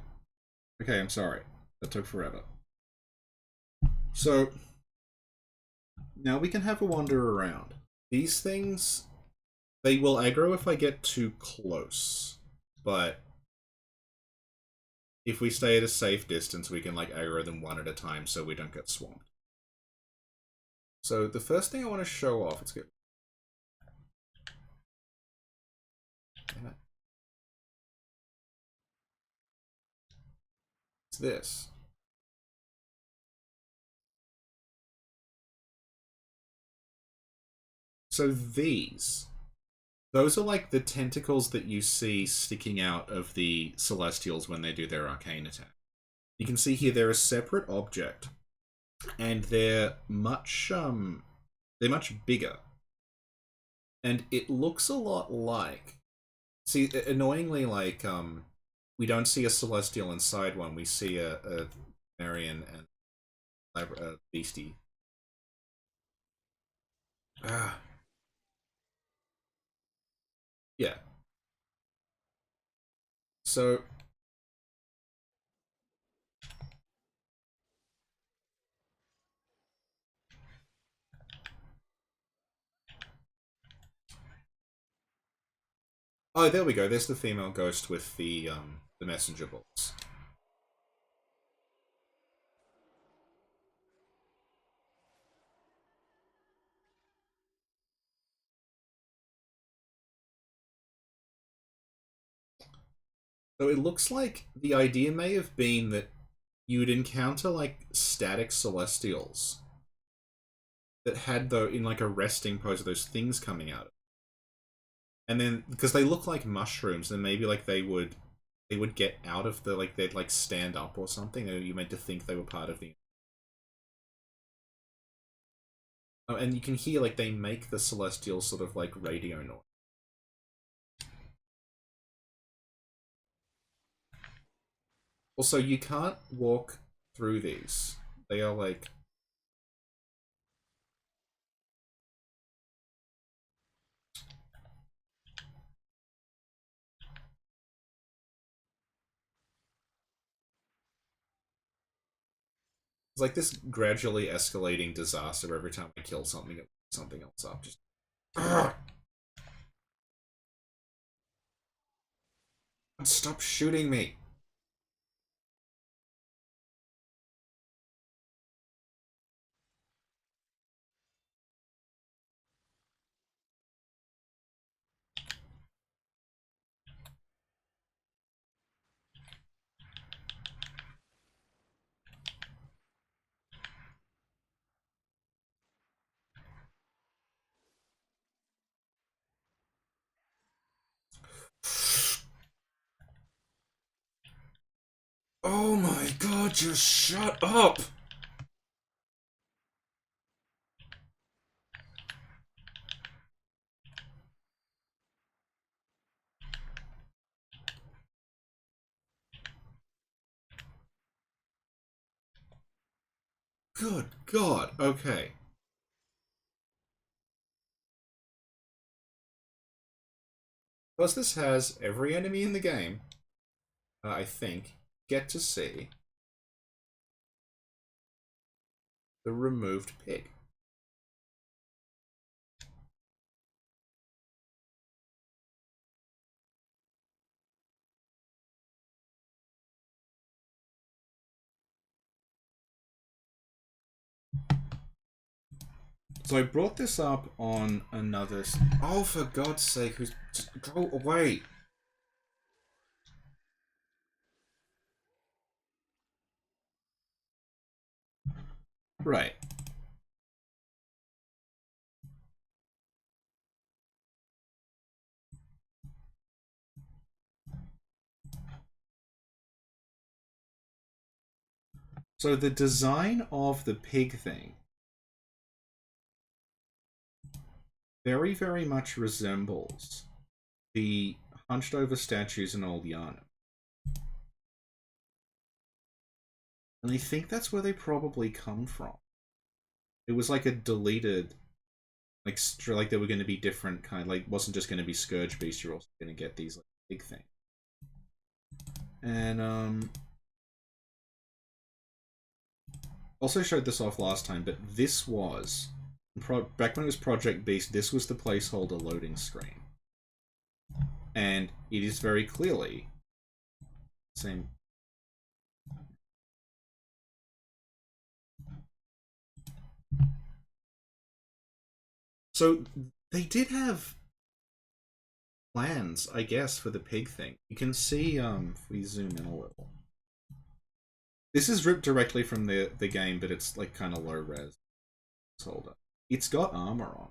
A: Okay, I'm sorry. That took forever. So, now we can have a wander around. These things, they will aggro if I get too close. But if we stay at a safe distance, we can like aggro them one at a time so we don't get swamped. So the first thing I want to show off, it's good. Damn it. It's this. So those are like the tentacles that you see sticking out of the Celestials when they do their arcane attack. You can see here they're a separate object, and they're much bigger. And it looks a lot like, see, annoyingly, like we don't see a Celestial inside one. We see a Marion and a Beastie. Ah. Yeah. So oh, there we go. There's the female ghost with the messenger bolts. So it looks like the idea may have been that you would encounter like static celestials that had though in like a resting pose of those things coming out. And then because they look like mushrooms, then maybe like they would get out of the like they'd like stand up or something, or you meant to think they were part of the. Oh, and you can hear like they make the celestial sort of like radio noise. Also, you can't walk through these. They are like it's like this gradually escalating disaster every time I kill something else up. Just stop shooting me. Oh my god, just shut up! Good god, okay. Plus, this has every enemy in the game, I think, get to see the removed pig. So I brought this up on another. Oh, for God's sake, who's. Just go away! Right. So the design of the pig thing very, very much resembles the hunched over statues in Old Yarn. And I think that's where they probably come from. It was like a deleted, like there were going to be different kind, like wasn't just going to be Scourge Beast. You're also going to get these like big things. And also showed this off last time, but this was back when it was Project Beast. This was the placeholder loading screen, and it is very clearly same. So they did have plans, I guess, for the pig thing. You can see if we zoom in a little. This is ripped directly from the game, but it's like kind of low res. Holder. It's got armor on.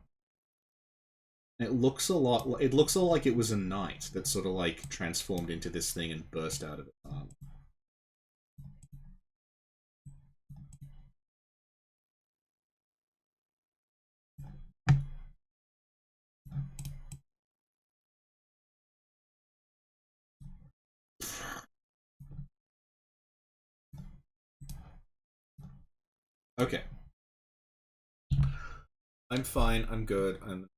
A: It looks a lot. It looks a lot like it was a knight that sort of like transformed into this thing and burst out of its armor. Okay. I'm fine. I'm good. I'm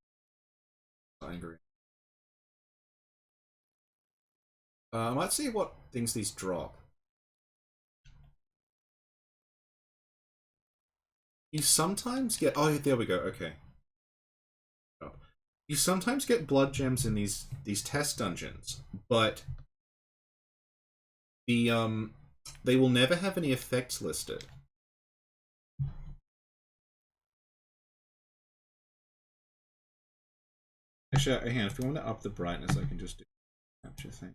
A: angry. I might see what things these drop. You sometimes get. Oh, there we go. Okay. You sometimes get blood gems in these test dungeons, but they will never have any effects listed. Actually, hang on, if you want to up the brightness, I can just do the capture thing.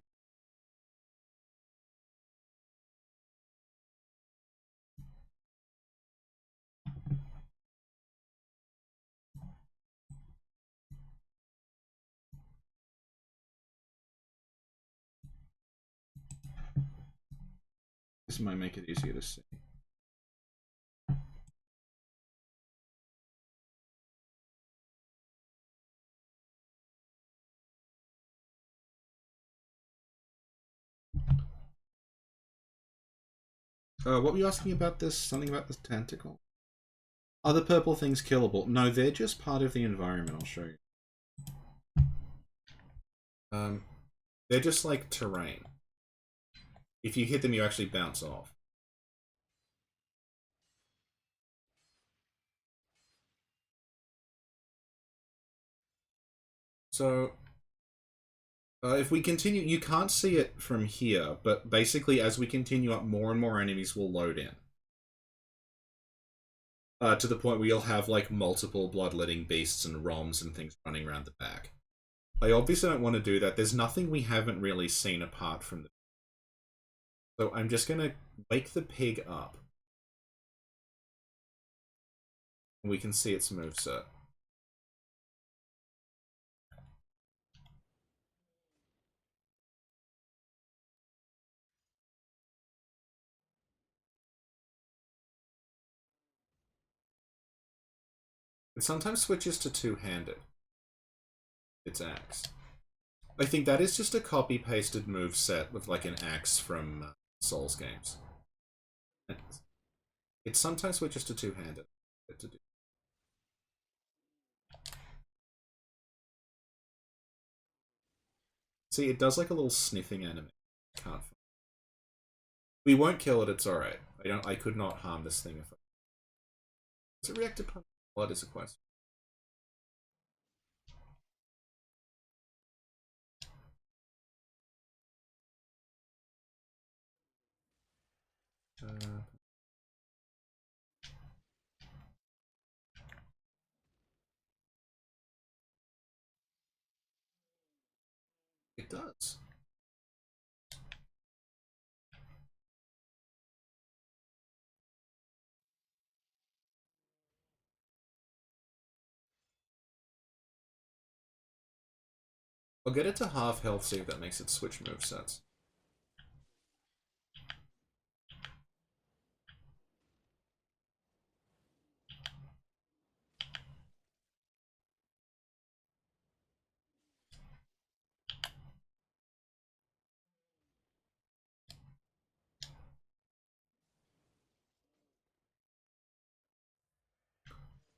A: This might make it easier to see. What were you asking about this? Something about the tentacle? Are the purple things killable? No, they're just part of the environment. I'll show you. They're just like terrain. If you hit them, you actually bounce off. So, if we continue, you can't see it from here, but basically as we continue up, more and more enemies will load in. To the point where you'll have like multiple bloodletting beasts and ROMs and things running around the back. I obviously don't want to do that. There's nothing we haven't really seen apart from the... So I'm just going to wake the pig up. And we can see its moveset. It sometimes switches to two-handed. Its axe. I think that is just a copy-pasted move set with like an axe from Souls games. It sometimes switches to two-handed. See, it does like a little sniffing animation. Can't. We won't kill it. It's all right. I could not harm this thing if. Does it react to punch blood? Is a question. It does. I'll get it to half health, see if that makes it switch movesets.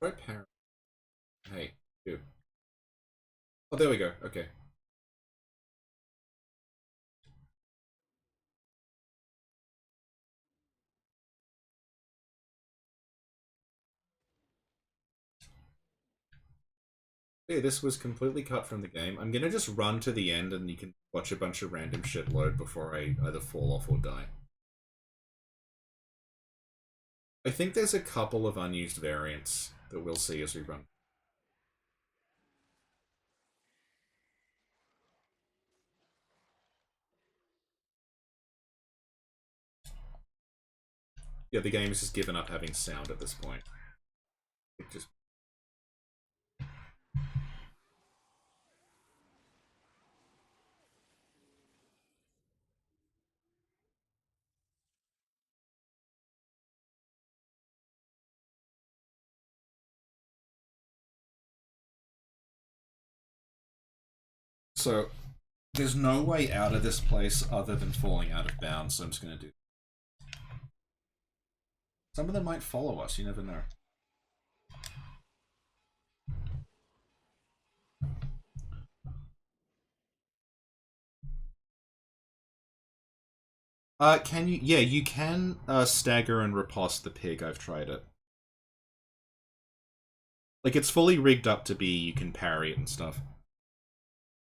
A: Right parent. Hey, you. Oh, there we go. Okay. Yeah, this was completely cut from the game. I'm gonna just run to the end and you can watch a bunch of random shit load before I either fall off or die. I think there's a couple of unused variants that we'll see as we run. Yeah, the game has just given up having sound at this point. It just... So, there's no way out of this place other than falling out of bounds, so I'm just gonna do... Some of them might follow us, you never know. Can you... Yeah, you can stagger and riposte the pig. I've tried it. Like, it's fully rigged up to be you can parry it and stuff.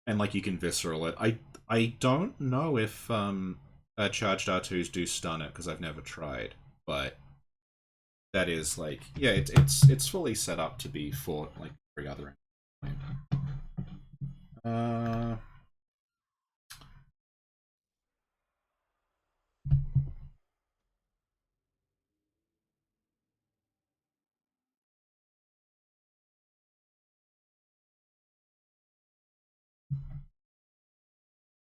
A: And, like, you can visceral it. I don't know if charged R2s do stun it, because I've never tried. But that is, like... Yeah, it's fully set up to be fought, like, every other...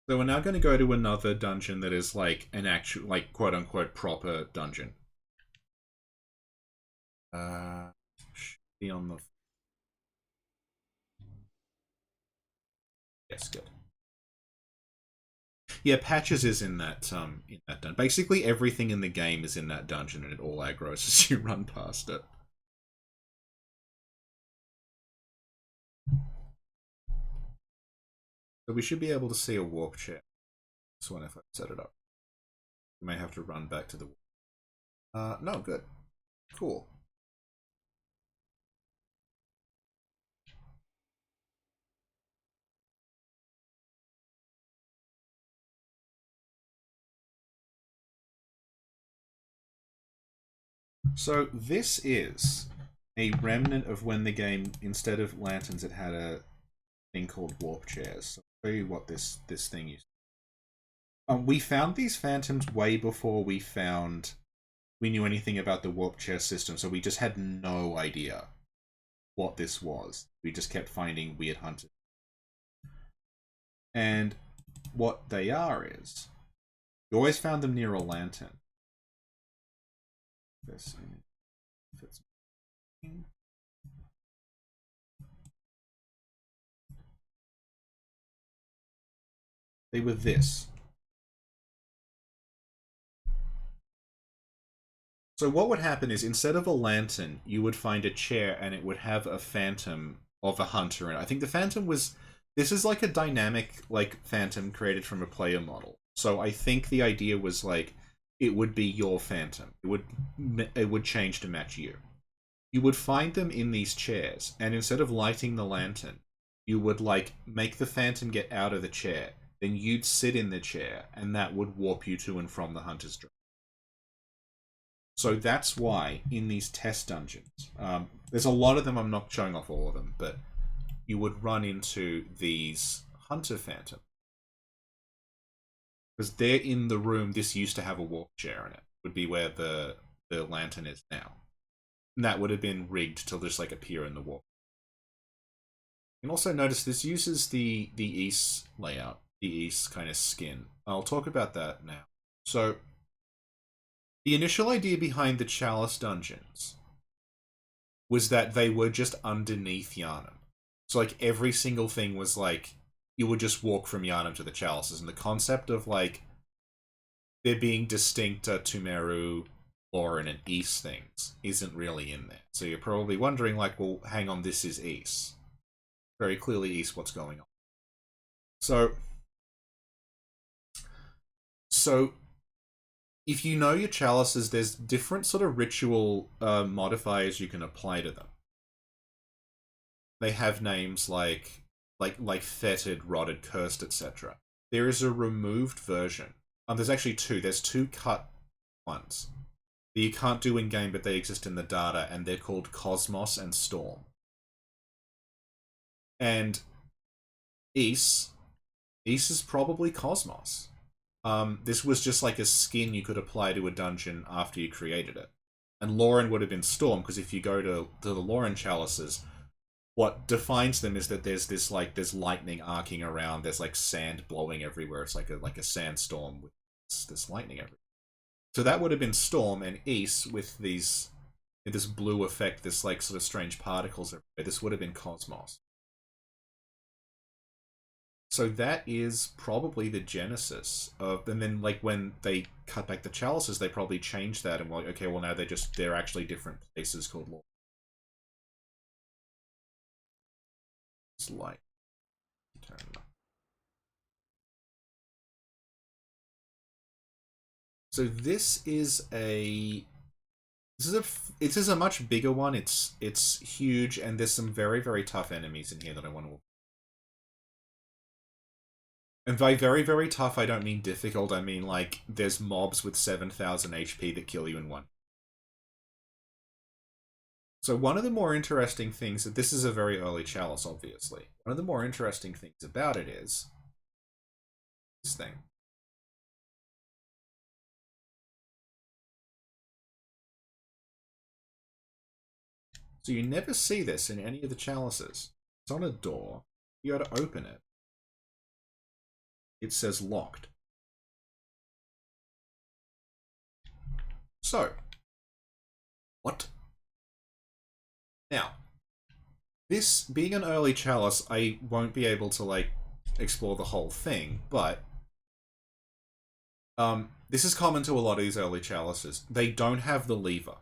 A: So we're now going to go to another dungeon that is like an actual, like, quote-unquote proper dungeon. Should be on the... Yes, good. Yeah, Patches is in that dungeon. Basically everything in the game is in that dungeon and it all aggroes as you run past it. So we should be able to see a warp chair. This one if I set it up. We may have to run back to the... no, good. Cool. So this is a remnant of when the game, instead of lanterns, it had a thing called warp chairs. So I'll show you what this thing is. We found these phantoms way before we knew anything about the warp chair system, so we just had no idea what this was. We just kept finding weird hunters. And what they are is, you always found them near a lantern. This fits. They were this. So what would happen is, instead of a lantern, you would find a chair and it would have a phantom of a hunter in it. I think the phantom was... This is like a dynamic, like, phantom created from a player model. So I think the idea was, like, it would be your phantom. It would change to match you. You would find them in these chairs, and instead of lighting the lantern, you would, like, make the phantom get out of the chair. Then you'd sit in the chair, and that would warp you to and from the hunter's drop. So that's why, in these test dungeons, there's a lot of them, I'm not showing off all of them, but you would run into these hunter phantoms. Because they're in the room, this used to have a warp chair in it. Would be where the lantern is now. And that would have been rigged to just, like, appear in the warp. You can also notice this uses the East layout, the East kind of skin. I'll talk about that now. So, the initial idea behind the Chalice dungeons was that they were just underneath Yharnam. So, like, every single thing was, like, you would just walk from Yharnam to the Chalices. And the concept of, like, there being distinct Tumeru Lauren and Ys things isn't really in there. So you're probably wondering, like, well, hang on, this is Ys. Very clearly Ys what's going on. So if you know your chalices, there's different sort of ritual modifiers you can apply to them. They have names like fetid, rotted, cursed, etc. There is a removed version. There's actually two. There's two cut ones that you can't do in game, but they exist in the data, and they're called Cosmos and Storm. And Ys is probably Cosmos. This was just like a skin you could apply to a dungeon after you created it. And Lauren would have been Storm, because if you go to the Lauren chalices, what defines them is that there's lightning arcing around, there's like sand blowing everywhere. It's like a sandstorm with this lightning everywhere. So that would have been Storm, and Ys with this blue effect, this like sort of strange particles everywhere. This would have been Cosmos. So that is probably the genesis of, and then like when they cut back the chalices, they probably changed that and were like, okay, well now they're actually different places called law. It's light. Turn it up. So this is a much bigger one. It's huge, and there's some very, very tough enemies in here that I want to. And by very, very tough, I don't mean difficult. I mean, like, there's mobs with 7,000 HP that kill you in one. So one of the more interesting things, that this is a very early chalice, obviously. One of the more interesting things about it is this thing. So you never see this in any of the chalices. It's on a door. You gotta open it. It says locked. So, what? Now, this being an early chalice, I won't be able to like explore the whole thing, but this is common to a lot of these early chalices. They don't have the lever.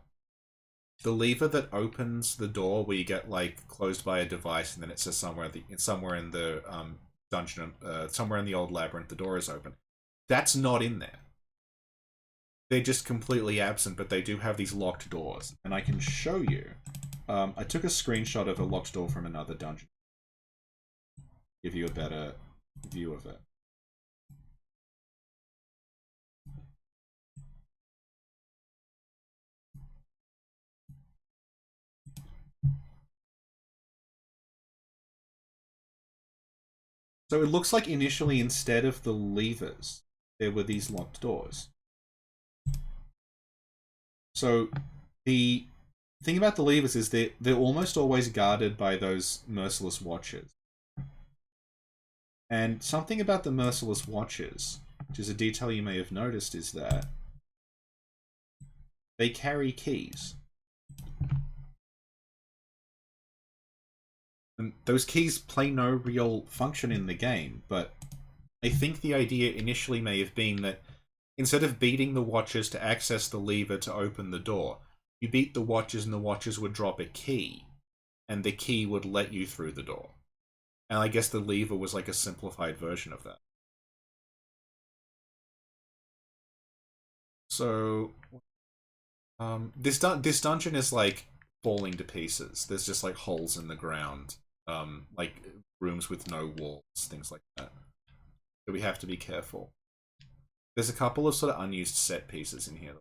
A: The lever that opens the door where you get like closed by a device, and then it says somewhere in the dungeon, somewhere in the old labyrinth, the door is open. That's not in there. They're just completely absent, but they do have these locked doors, and I can show you. I took a screenshot of a locked door from another dungeon. Give you a better view of it. So it looks like initially, instead of the levers, there were these locked doors. So the thing about the levers is they're almost always guarded by those merciless watchers. And something about the merciless watchers, which is a detail you may have noticed, is that they carry keys. And those keys play no real function in the game, but I think the idea initially may have been that instead of beating the watchers to access the lever to open the door, you beat the watchers and the watchers would drop a key, and the key would let you through the door. And I guess the lever was like a simplified version of that. So, this dungeon is like falling to pieces. There's just like holes in the ground, like rooms with no walls, things like that. So we have to be careful. There's a couple of sort of unused set pieces in here.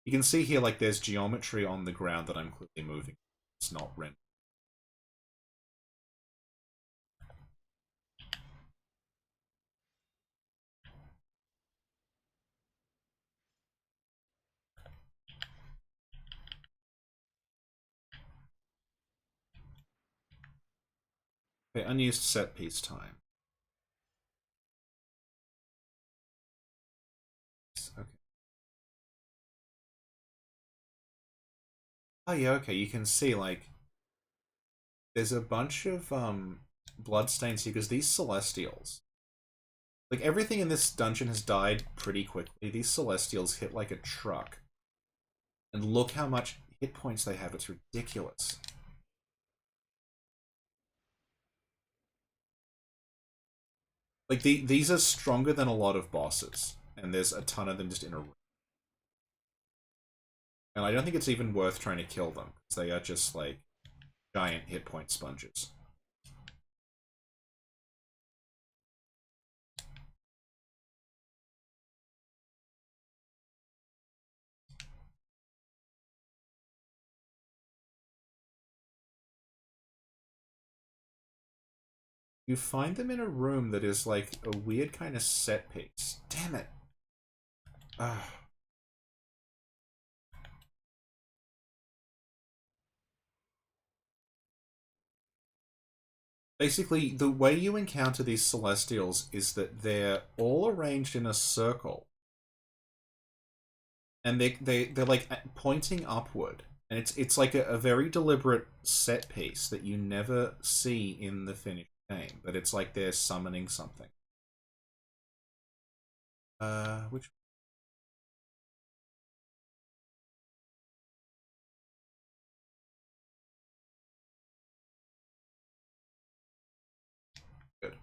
A: You can see here, like, there's geometry on the ground that I'm clearly moving. It's not rendered. Okay, unused set piece time. Okay. Oh yeah, okay, you can see, like, there's a bunch of bloodstains here, because these celestials, Like, everything in this dungeon has died pretty quickly. These Celestials hit like a truck. And look how much hit points they have. It's ridiculous. Like, these are stronger than a lot of bosses. And there's a ton of them just in a room. And I don't think it's even worth trying to kill them. Because they are just, like, giant hit point sponges. You find them in a room that is like a weird kind of set piece. Damn it. Ugh. Basically, the way you encounter these Celestials is that they're all arranged in a circle. And they're like pointing upward. And it's like a very deliberate set piece that you never see in the finished game. But it's like they're summoning something. Which... Good.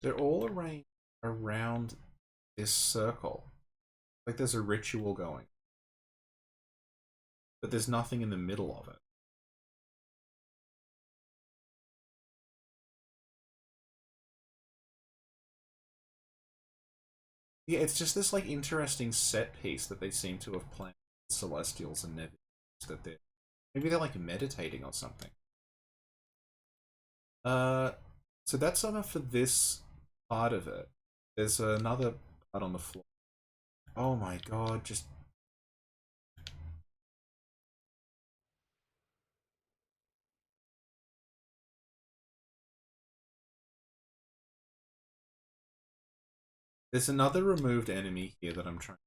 A: They're all arranged around this circle. Like there's a ritual going. But there's nothing in the middle of it. Yeah, it's just this like interesting set piece that they seem to have planned with Celestials and Nebulas, that maybe they're like meditating or something. So that's enough for this part of it. There's another part on the floor. Oh my god, just... There's another removed enemy here that I'm trying...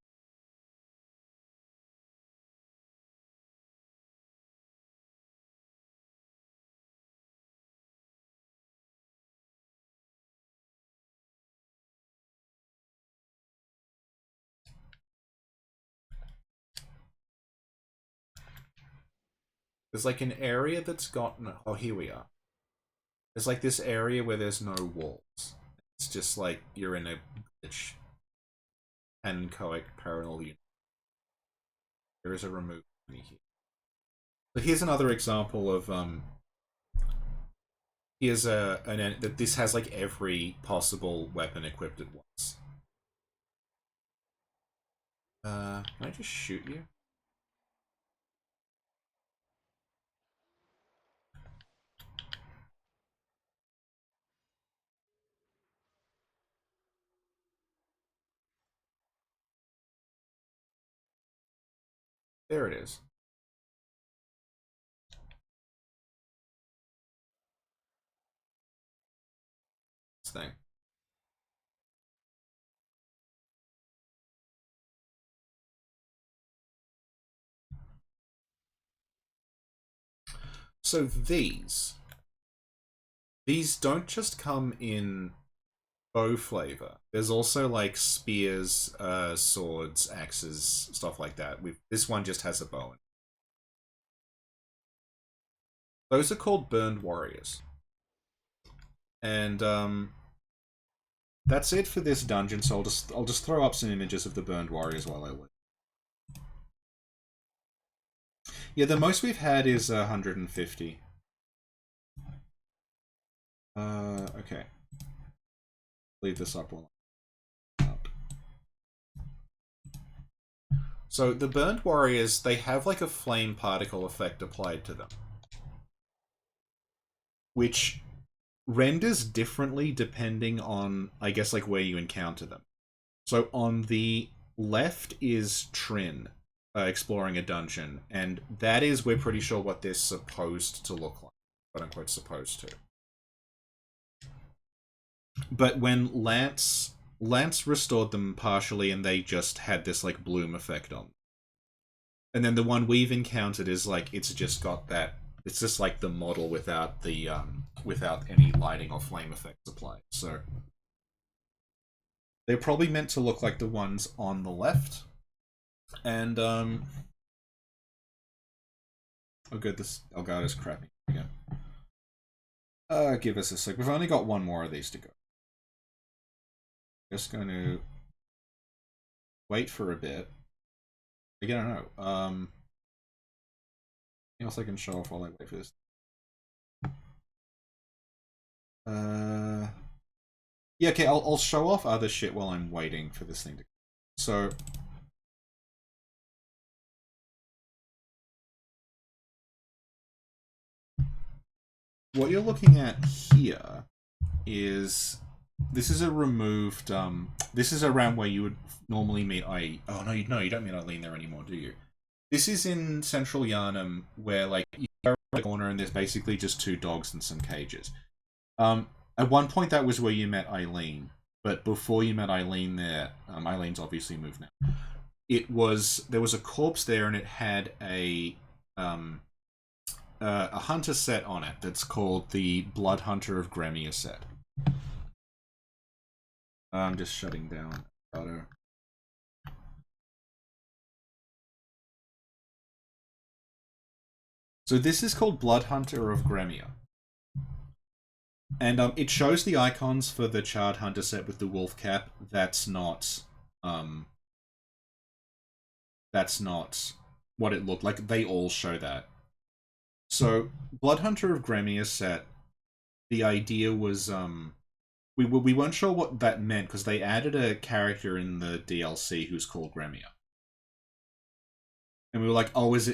A: There's like an area that's got... No, oh, here we are. There's like this area where there's no walls. It's just like you're in a glitch pancoic parallel unit. There is a removed enemy here. So here's another example of here's that this has like every possible weapon equipped at once. Can I just shoot you? There it is. This thing. So these don't just come in bow flavor. There's also like spears, swords, axes, stuff like that. This one just has a bow. Those are called burned warriors. And that's it for this dungeon. So I'll just throw up some images of the burned warriors while I look. Yeah, the most we've had is 150. Okay. Leave this up while I'm up. So the burned warriors, they have like a flame particle effect applied to them, which renders differently depending on, I guess, like where you encounter them. So on the left is Trin, exploring a dungeon, and that is, we're pretty sure, what they're supposed to look like. Quote unquote supposed to. But when Lance Lance restored them partially, and they just had this like bloom effect on them. And then the one we've encountered is like it's just got that. It's just like the model without the without any lighting or flame effects applied. So they're probably meant to look like the ones on the left. And oh good, this Elgato's crappy again. Give us a sec. We've only got one more of these to go. Just going to wait for a bit. Again, I don't know. Anything else I can show off while I wait for this? Yeah, okay, I'll show off other shit while I'm waiting for this thing to... So... what you're looking at here is... this is a removed... this is around where you would normally meet I... oh, no, you don't meet Eileen there anymore, do you? This is in central Yharnam, where, like, you go around the corner and there's basically just 2 dogs and some cages. At one point, that was where you met Eileen, but before you met Eileen there, Eileen's obviously moved now. There was a corpse there, and it had a hunter set on it that's called the Blood Hunter of Gremia set. I'm just shutting down auto. So this is called Blood Hunter of Gremia. And it shows the icons for the Charred Hunter set with the wolf cap. That's not what it looked like. They all show that. So, Blood Hunter of Gremia set, the idea was, we weren't sure what that meant, because they added a character in the DLC who's called Gremia. And we were like, oh, was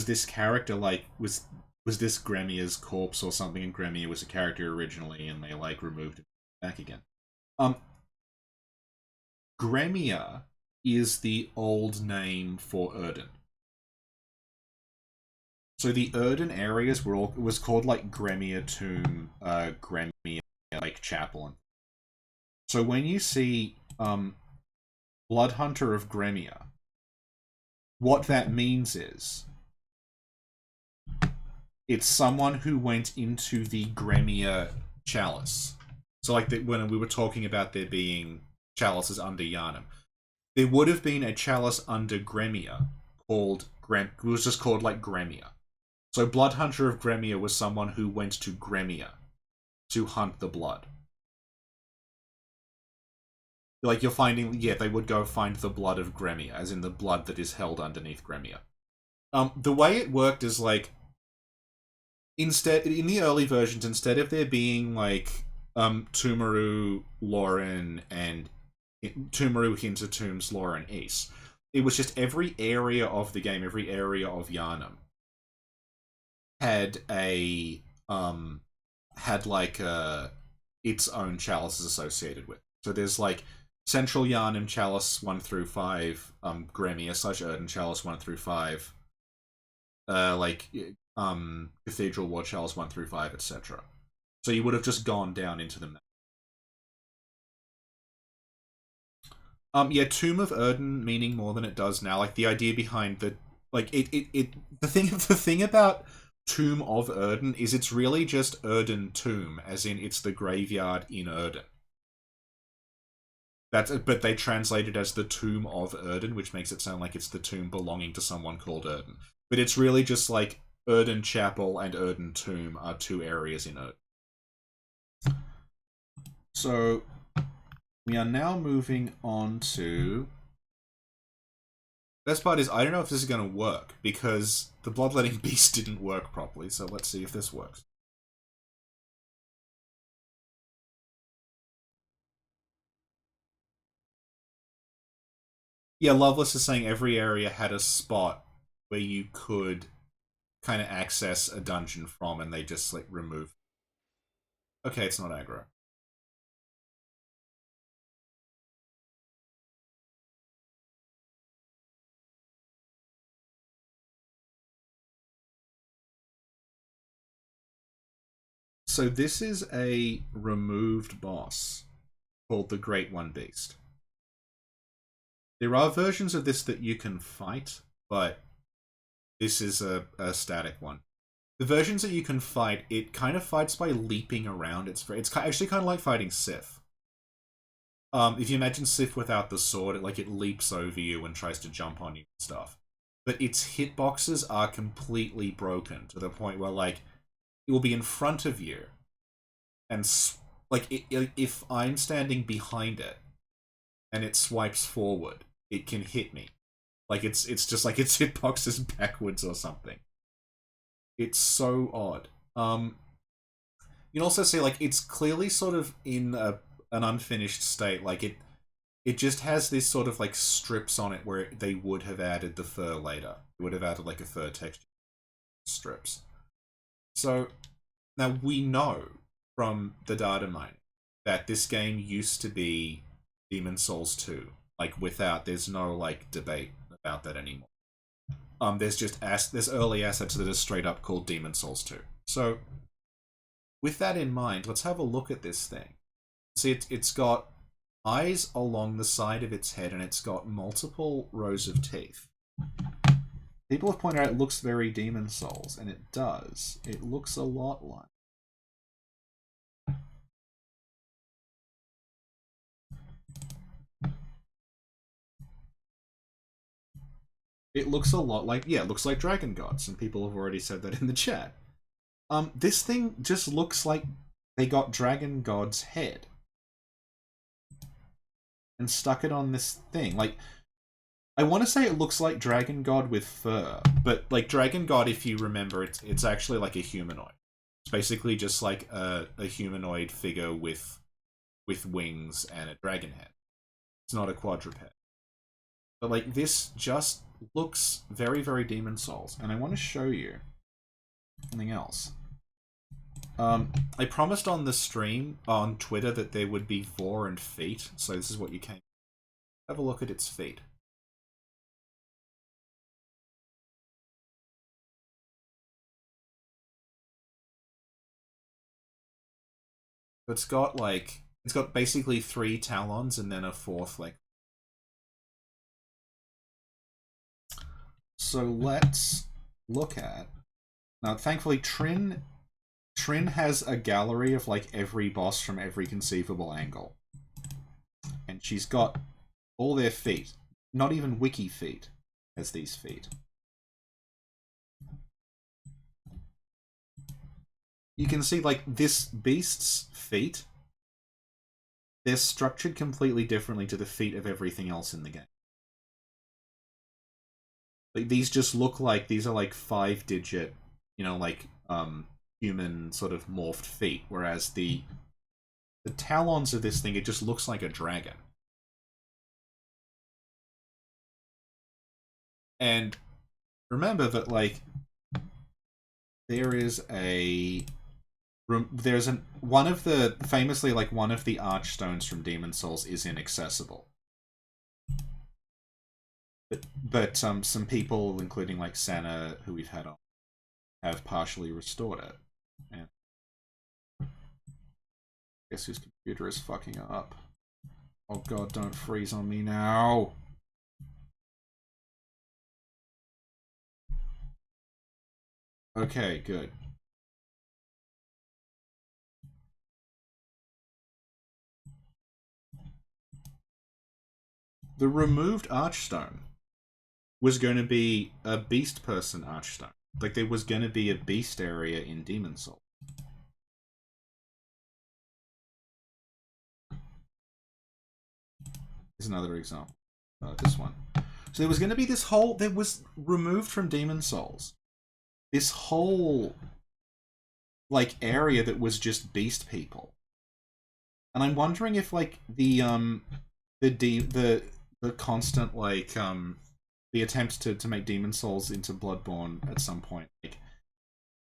A: this character, like, was this Gremia's corpse or something, and Gremia was a character originally, and they, like, removed it back again. Gremia is the old name for Erden. So the Erden areas was called like Gremia Tomb, Gremia like Chapel. So when you see Blood Hunter of Gremia, what that means is it's someone who went into the Gremia Chalice. So like when we were talking about there being chalices under Yharnam, there would have been a chalice under Gremia called it was just called like Gremia. So Blood Hunter of Gremia was someone who went to Gremia to hunt the blood. Like you're finding, yeah, they would go find the blood of Gremia, as in the blood that is held underneath Gremia. The way it worked is like, instead, in the early versions, instead of there being like Tumaru, Lauren, and Tumaru, Hintertombs, Lauren, Ace, it was just every area of the game, every area of Yharnam had its own chalices associated with. So there's like Central Yharnam Chalice 1 through 5, Gremia / Erden Chalice 1 through 5, Cathedral War Chalice 1 through 5, etc. So you would have just gone down into them. Yeah, Tomb of Erden meaning more than it does now. Like the idea behind the the thing about Tomb of Erden is it's really just Erden Tomb, as in it's the graveyard in Erden. But they translate it as the Tomb of Erden, which makes it sound like it's the tomb belonging to someone called Erden. But it's really just like Erden Chapel and Erden Tomb are 2 areas in Erden. So we are now moving on to... best part is, I don't know if this is going to work, because the Bloodletting Beast didn't work properly, so let's see if this works. Yeah, Loveless is saying every area had a spot where you could kind of access a dungeon from, and they just, like, remove. Okay, it's not aggro. So this is a removed boss. called the Great One Beast. There are versions of this that you can fight, but this is a static one. The versions that you can fight, it kind of fights by leaping around. It's actually kind of like fighting Sif. If you imagine Sif without the sword, it leaps over you and tries to jump on you and stuff. But its hitboxes are completely broken to the point where, like, it will be in front of you, and if I'm standing behind it and it swipes forward, it can hit me. Like, it's just like its hitboxes backwards or something. It's so odd. You can also see, like, it's clearly sort of in an unfinished state. Like, it just has this sort of, like, strips on it where they would have added the fur later. It would have added, like, a fur texture strips. So, now we know from the data mining that this game used to be Demon's Souls 2. Like, there's no, like, debate about that anymore. There's early assets that are straight up called Demon's Souls 2. So, with that in mind, let's have a look at this thing. See, it's got eyes along the side of its head, and it's got multiple rows of teeth. People have pointed out it looks very Demon's Souls, and it does. It looks a lot like. It looks a lot like, yeah, it looks like Dragon Gods, and people have already said that in the chat. This thing just looks like they got Dragon God's head and stuck it on this thing. Like, I want to say it looks like Dragon God with fur, but, like, Dragon God, if you remember, it's actually like a humanoid. It's basically just like a humanoid figure with wings and a dragon head. It's not a quadruped. But, like, this just looks very, very Demon's Souls, and I want to show you something else. I promised on the stream on Twitter that there would be vor and feet, so this is what you can have a look at its feet. It's got basically 3 talons and then a 4th leg. So let's look at... Now, thankfully, Trin has a gallery of, like, every boss from every conceivable angle. And she's got all their feet. Not even wiki feet has these feet. You can see, like, this beast's feet, they're structured completely differently to the feet of everything else in the game. Like, these just look like, these are like 5-digit, you know, like, human sort of morphed feet, whereas the talons of this thing, it just looks like a dragon. And remember that, like, there's one of the archstones from Demon's Souls is inaccessible. But some people, including, like, Sana, who we've had on, have partially restored it. And guess whose computer is fucking up? Oh god, don't freeze on me now! Okay, good. The removed archstone was going to be a beast person archstone. Like, there was going to be a beast area in Demon's Souls. Here's another example. This one. So there was going to be this whole... There was removed from Demon's Souls this whole, like, area that was just beast people. And I'm wondering if, like, the constant, like, the attempt to make Demon's Souls into Bloodborne at some point, like,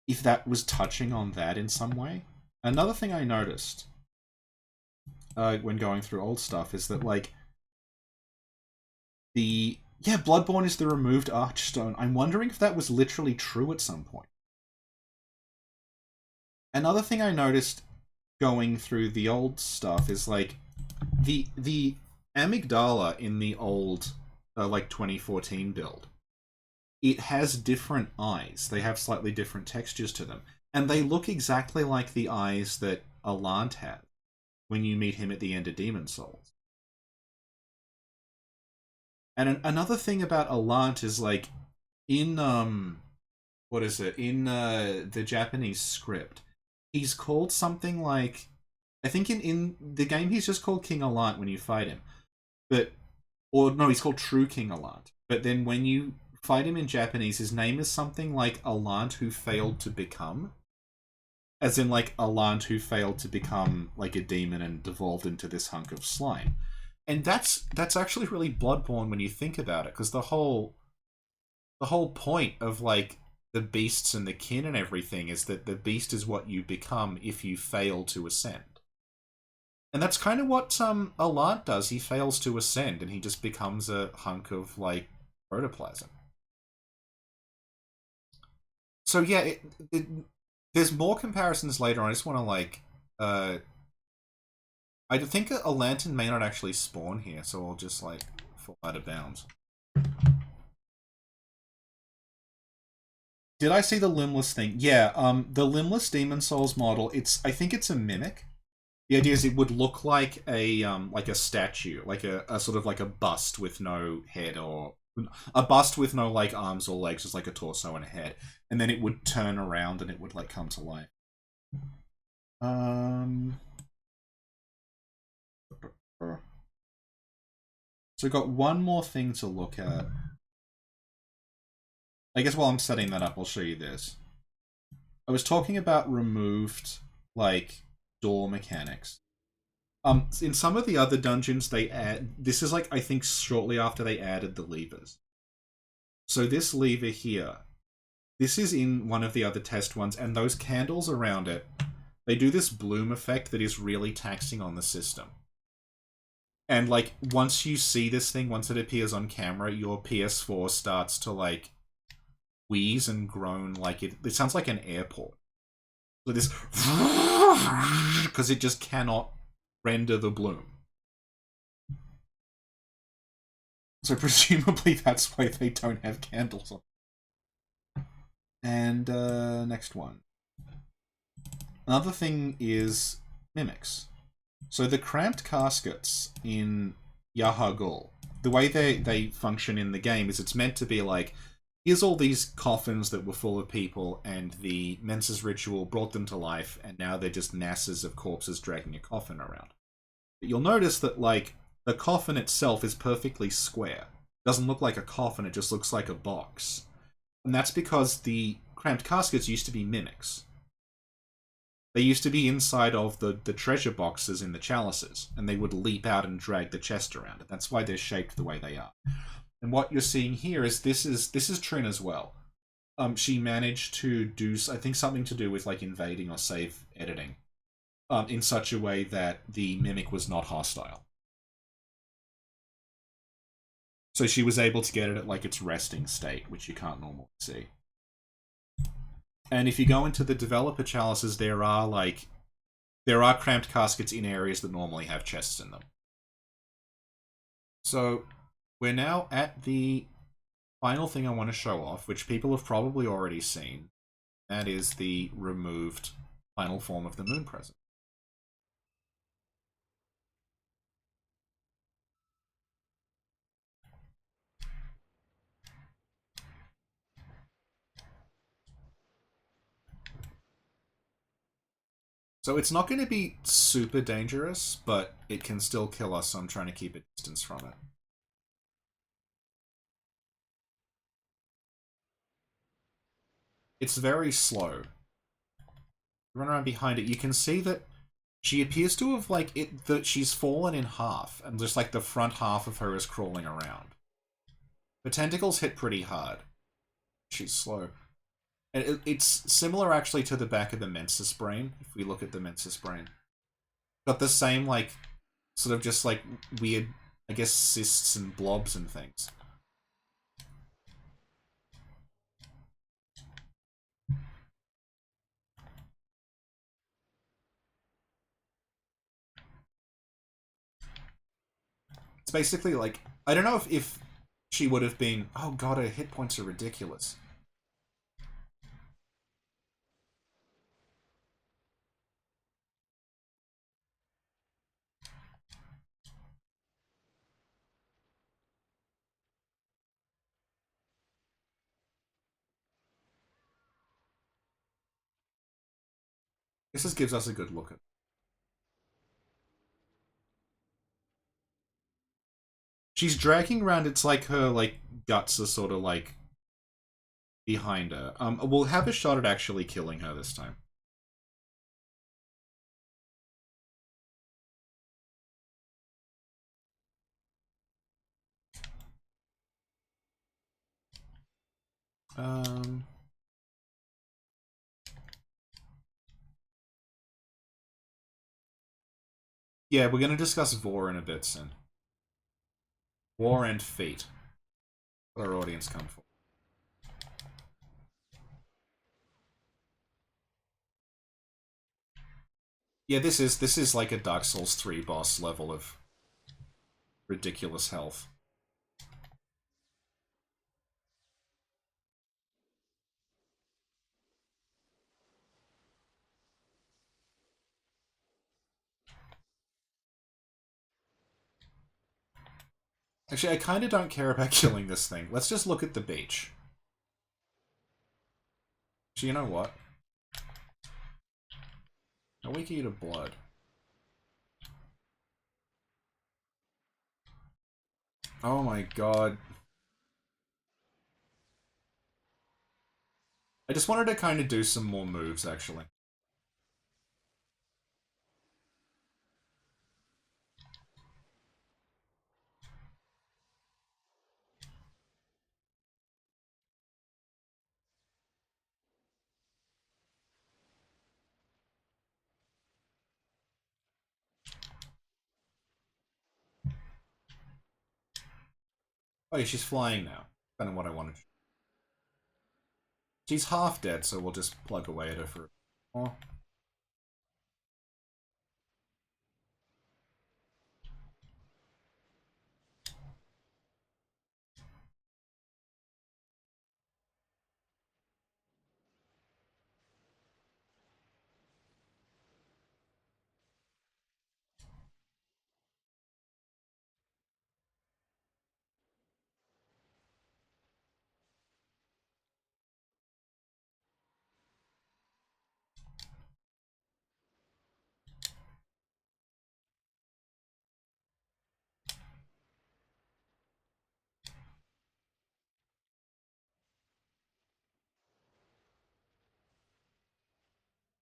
A: if that was touching on that in some way. Another thing I noticed when going through old stuff is that, like, Bloodborne is the removed archstone. I'm wondering if that was literally true at some point. Another thing I noticed going through the old stuff is, like, the amygdala in the old like 2014 build, it has different eyes. They have slightly different textures to them, and they look exactly like the eyes that Alant had when you meet him at the end of Demon Souls. And another thing about Alant is like in what is it, in the Japanese script, he's called something like, I think in the game he's just called King Alant when you fight him, but or no, he's called True King Alant. But then when you fight him in Japanese, his name is something like Alant who failed to become, as in like Alant who failed to become like a demon and devolved into this hunk of slime. And that's actually really Bloodborne when you think about it, because the whole point of like the beasts and the kin and everything is that the beast is what you become if you fail to ascend. And that's kind of what Alant does. He fails to ascend and he just becomes a hunk of like protoplasm. So yeah, there's more comparisons later on. I just want to like I think a lantern may not actually spawn here, so I'll just like fall out of bounds. Did I see the limbless thing? Yeah, the limbless Demon Souls model, I think it's a mimic. The idea is it would look like a statue, like a sort of like a bust with no head, or a bust with no like arms or legs, just like a torso and a head, and then it would turn around and it would like come to life. So we've got one more thing to look at. I guess while I'm setting that up, I'll show you this. I was talking about removed like door mechanics. In some of the other dungeons, they add. This is like I think shortly after they added the levers. So this lever here, this is in one of the other test ones, and those candles around it, they do this bloom effect that is really taxing on the system. And like once you see this thing, once it appears on camera, your PS4 starts to like wheeze and groan like it sounds like an airport. So this because it just cannot render the bloom. So presumably that's why they don't have candles on. And next one. Another thing is mimics. So the cramped caskets in Yahagul, the way they function in the game is it's meant to be like, here's all these coffins that were full of people, and the Menses ritual brought them to life, and now they're just masses of corpses dragging a coffin around. But you'll notice that, like, the coffin itself is perfectly square. It doesn't look like a coffin, it just looks like a box. And that's because the cramped caskets used to be mimics. They used to be inside of the treasure boxes in the chalices, and they would leap out and drag the chest around. And that's why they're shaped the way they are. And what you're seeing here is this is Trin as well. She managed to do, I think, something to do with like invading or save editing, in such a way that the mimic was not hostile. So she was able to get it at like its resting state, which you can't normally see. And if you go into the developer chalices, there are cramped caskets in areas that normally have chests in them. So we're now at the final thing I want to show off, which people have probably already seen. That is the removed final form of the Moon Present. So it's not going to be super dangerous, but it can still kill us, so I'm trying to keep a distance from it. It's very slow. Run around behind it, you can see that she appears to have, like, that she's fallen in half, and just, like, the front half of her is crawling around. The tentacles hit pretty hard. She's slow. And it's similar, actually, to the back of the Mensis brain, if we look at the Mensis brain. Got the same, like, sort of just, like, weird, I guess, cysts and blobs and things. It's basically like, I don't know if she would have been... Oh god, her hit points are ridiculous. This just gives us a good look at. She's dragging around, it's like her, like, guts are sort of, like, behind her. We'll have a shot at actually killing her this time. Yeah, we're gonna discuss Vor in a bit soon. War and Fate. What our audience come for. Yeah, this is like a Dark Souls 3 boss level of ridiculous health. Actually, I kind of don't care about killing this thing. Let's just look at the beach. So you know what? A wiki to blood. Oh my god. I just wanted to kind of do some more moves, actually. Oh yeah, she's flying now. Kind of what I wanted. She's half dead, so we'll just plug away at her for... Oh.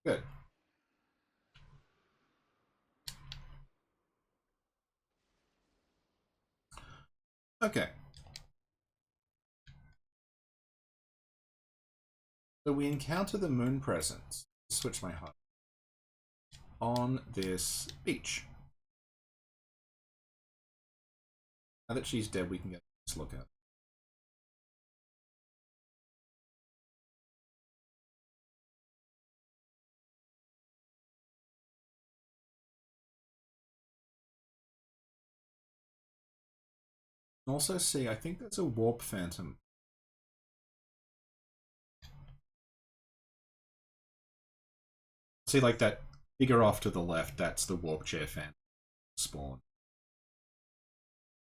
A: Good. Okay. So we encounter the moon presence. Switch my HUD. On this beach. Now that she's dead, we can get a look at it. Also see, I think there's a warp phantom. See, like that figure off to the left, that's the warp chair phantom spawn.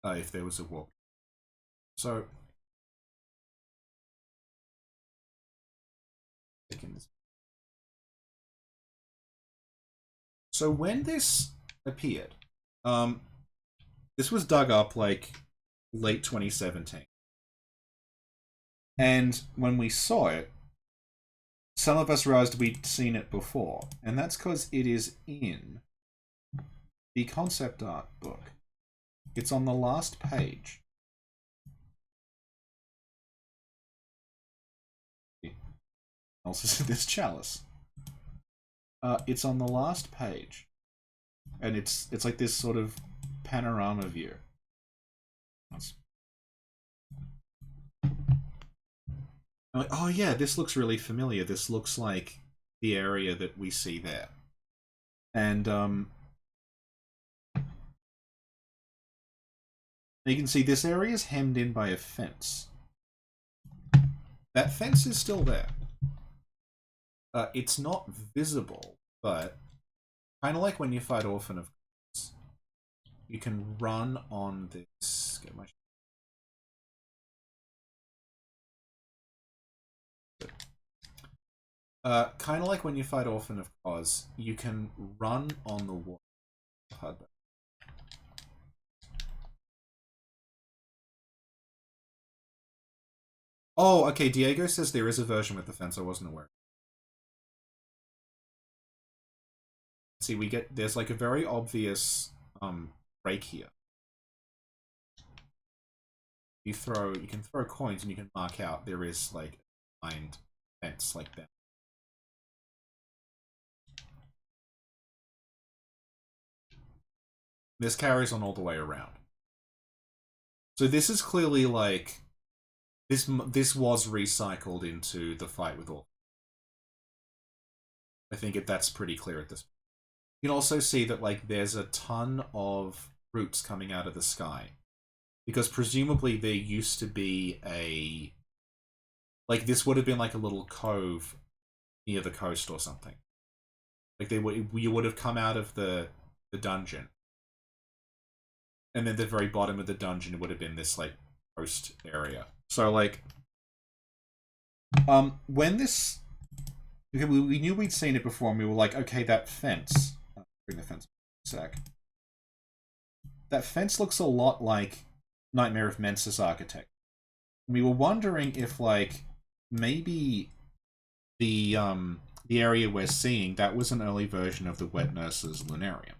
A: If there was a warp. So... So when this appeared, this was dug up like late 2017. And when we saw it, some of us realized we'd seen it before. And that's because it is in the concept art book. It's on the last page. Also, this chalice. It's on the last page. And it's like this sort of panorama view. I'm like, oh yeah, this looks really familiar. This looks like the area that we see there. And You can see this area is hemmed in by a fence. That fence is still there. It's not visible, but kind of like when you fight Orphan of Gods, you can run on this. Get my. Kind of like when you fight Orphan of Oz, you can run on the wall. Oh, okay. Diego says there is a version with the fence. I wasn't aware. See, there's like a very obvious break here. You can throw coins and you can mark out there is like a blind fence like that. This carries on all the way around. So this is clearly like this was recycled into the fight with Orphan. I think that's pretty clear at this point. You can also see that like there's a ton of roots coming out of the sky. Because presumably there used to be a... Like, this would have been like a little cove near the coast or something. Like, you would have come out of the dungeon. And then the very bottom of the dungeon would have been this, like, coast area. So, like... when this... Okay, we knew we'd seen it before, and we were like, okay, that fence... bring the fence back a sec. That fence looks a lot like Nightmare of Mensa's architect. We were wondering if, like, maybe the area we're seeing, that was an early version of the Wet Nurse's Lunarium.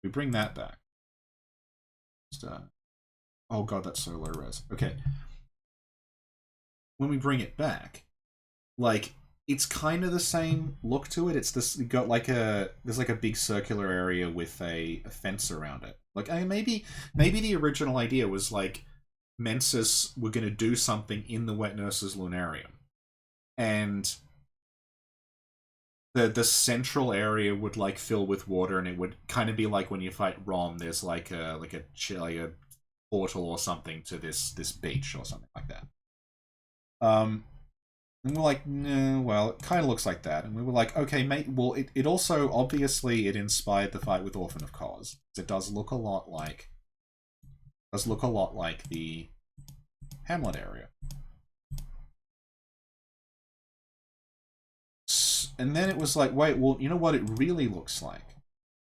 A: We bring that back. Just, oh god, that's so low res. Okay. When we bring it back, like, it's kind of the same look to it. It's this, you got like there's like a big circular area with a fence around it. Like, maybe the original idea was like Mensis were going to do something in the Wet Nurse's Lunarium, and the central area would like fill with water, and it would kind of be like when you fight Rom. There's like a portal or something to this beach or something like that. And we're like, no, well, it kind of looks like that. And we were like, okay, mate, well, it also, obviously, it inspired the fight with Orphan of Cause. It does look a lot like the Hamlet area. And then it was like, wait, well, you know what it really looks like?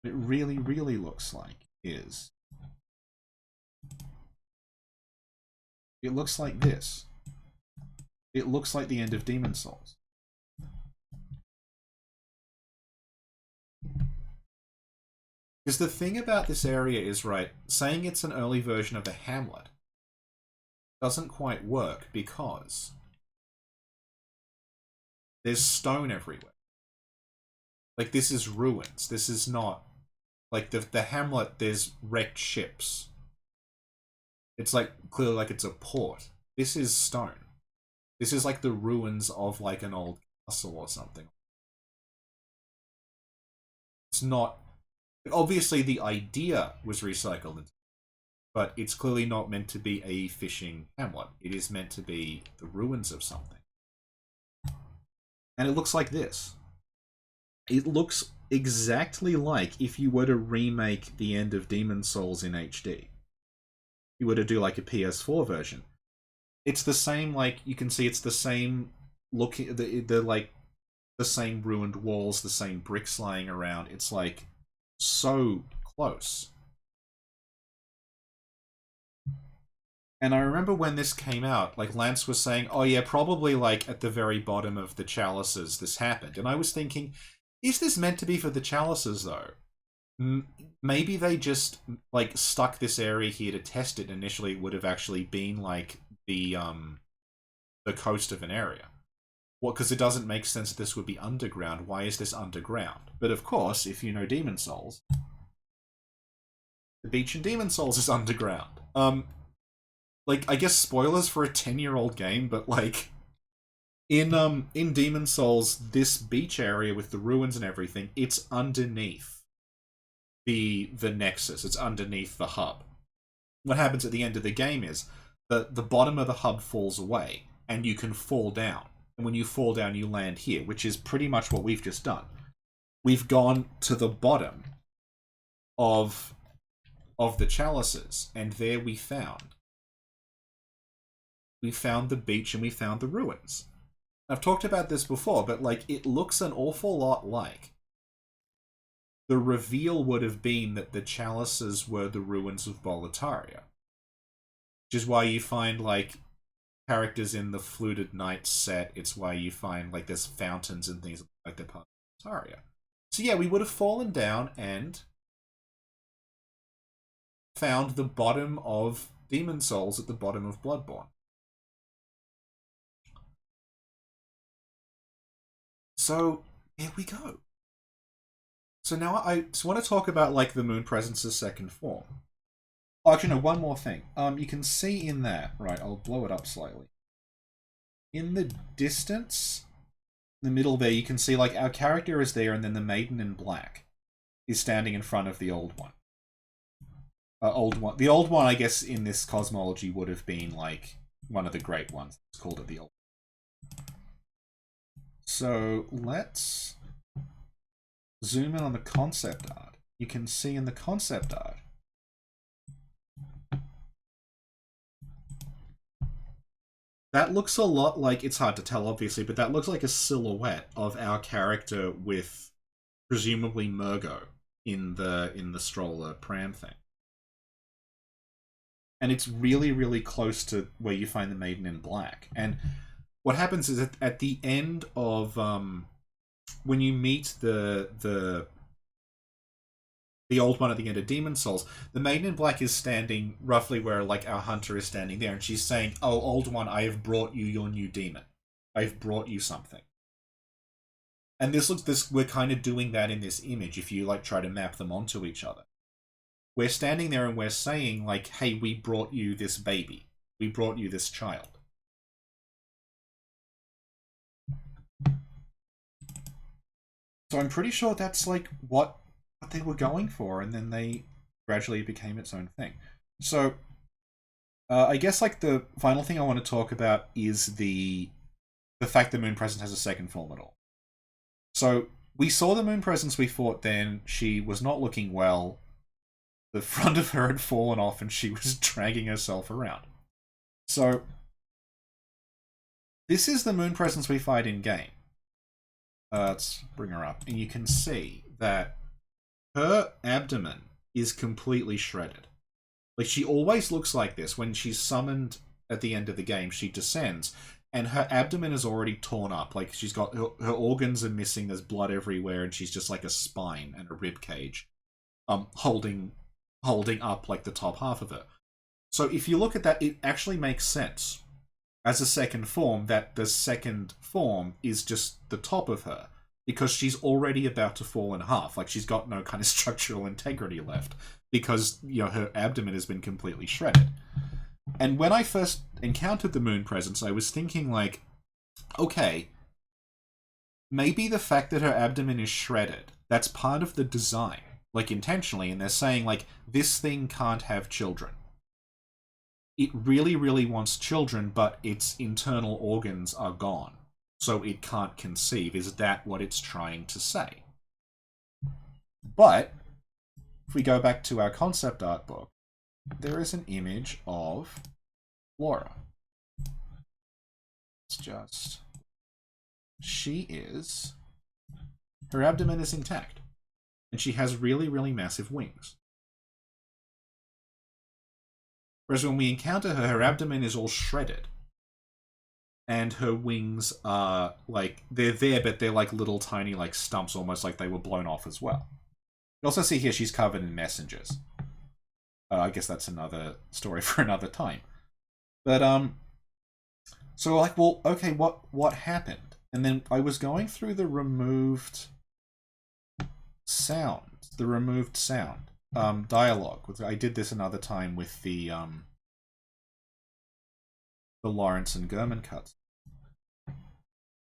A: What it really, really looks like is... It looks like this. It looks like the end of Demon Souls. Because the thing about this area is, right, saying it's an early version of the Hamlet doesn't quite work because there's stone everywhere. Like, this is ruins. This is not... Like, the Hamlet, there's wrecked ships. It's like, clearly like it's a port. This is stone. This is like the ruins of like an old castle or something. It's not... Obviously the idea was recycled, but it's clearly not meant to be a fishing hamlet. It is meant to be the ruins of something. And it looks like this. It looks exactly like if you were to remake the end of Demon Souls in HD. You were to do like a PS4 version. It's the same, like, you can see it's the same looking, the same ruined walls, the same bricks lying around. It's like so close. And I remember when this came out, like, Lance was saying, oh yeah, probably like at the very bottom of the Chalices this happened. And I was thinking, is this meant to be for the Chalices though? Maybe they just like stuck this area here to test it. Initially it would have actually been like the coast of an area. Well, because it doesn't make sense that this would be underground. Why is this underground? But of course, if you know Demon Souls, the beach in Demon Souls is underground. Like, I guess spoilers for a 10-year-old game, but like in Demon Souls, this beach area with the ruins and everything, it's underneath the Nexus. It's underneath the hub. what happens at the end of the game is the bottom of the hub falls away, and you can fall down. And when you fall down, you land here, which is pretty much what we've just done. We've gone to the bottom of the chalices, and there we found the beach and we found the ruins. I've talked about this before, but like it looks an awful lot like the reveal would have been that the chalices were the ruins of Boletaria. Which is why you find like characters in the Fluted Knights set. It's why you find like there's fountains and things like they're part of Boletaria. So yeah, we would have fallen down and found the bottom of Demon Souls at the bottom of Bloodborne. So here we go. So now I just want to talk about like the Moon Presence's second form. Oh, actually, no, one more thing. You can see in that, right, I'll blow it up slightly. In the distance, in the middle there, you can see like our character is there and then the maiden in black is standing in front of the old one. The old one, I guess, in this cosmology would have been like one of the great ones. It's called it the old. So let's zoom in on the concept art. You can see in the concept art that looks a lot like, it's hard to tell obviously, but that looks like a silhouette of our character with presumably Murgo in the stroller pram thing. And it's really, really close to where you find the maiden in black. And what happens is at the end of when you meet the old one at the end of Demon Souls, the maiden in black is standing roughly where like our hunter is standing there, and she's saying, "Oh, old one, I have brought you your new demon. I've brought you something." And we're kind of doing that in this image if you like try to map them onto each other. We're standing there and we're saying like, "Hey, we brought you this baby. We brought you this child." So I'm pretty sure that's like what they were going for, and then they gradually became its own thing. So I guess like the final thing I want to talk about is the fact the Moon Presence has a second form at all. So we saw the Moon Presence we fought then. She was not looking well. The front of her had fallen off and she was dragging herself around. So this is the Moon Presence we fight in game. Let's bring her up. And you can see that her abdomen is completely shredded. Like, she always looks like this. When she's summoned at the end of the game, she descends, and her abdomen is already torn up. Like, she's got her organs are missing, there's blood everywhere, and she's just like a spine and a rib cage holding up like the top half of her. So if you look at that, it actually makes sense as a second form that the second form is just the top of her, because she's already about to fall in half. Like, she's got no kind of structural integrity left because, you know, her abdomen has been completely shredded. And when I first encountered the Moon Presence, I was thinking like, okay, maybe the fact that her abdomen is shredded, that's part of the design, like intentionally, and they're saying like, this thing can't have children. It really, really wants children, but its internal organs are gone, so it can't conceive. Is that what it's trying to say? But if we go back to our concept art book, there is an image of Laura. It's just... her abdomen is intact, and she has really, really massive wings. Whereas when we encounter her, her abdomen is all shredded. And her wings are, like, they're there, but they're like little tiny, like, stumps, almost like they were blown off as well. You also see here she's covered in messengers. I guess that's another story for another time. But, so like, well, okay, what happened? And then I was going through the removed sound. Dialogue. I did this another time with the Lawrence and Gurman cuts.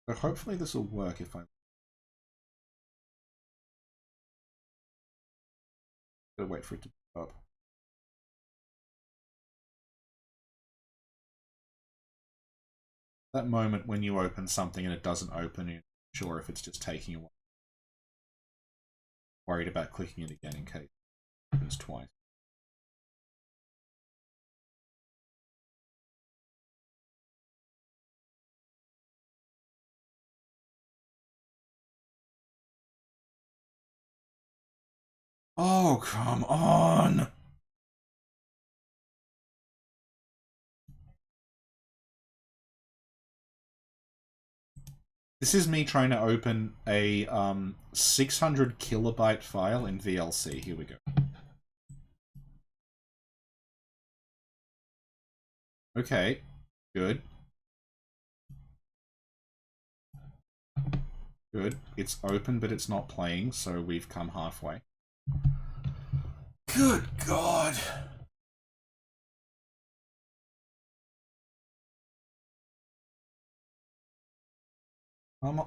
A: So hopefully this will work if I... Gotta wait for it to pop up. That moment when you open something and it doesn't open, you're not sure if it's just taking a while. Worried about clicking it again in case it happens twice. Oh, come on! This is me trying to open a 600 kilobyte file in VLC. Here we go. Okay, good. Good. It's open, but it's not playing, so we've come halfway. Good God!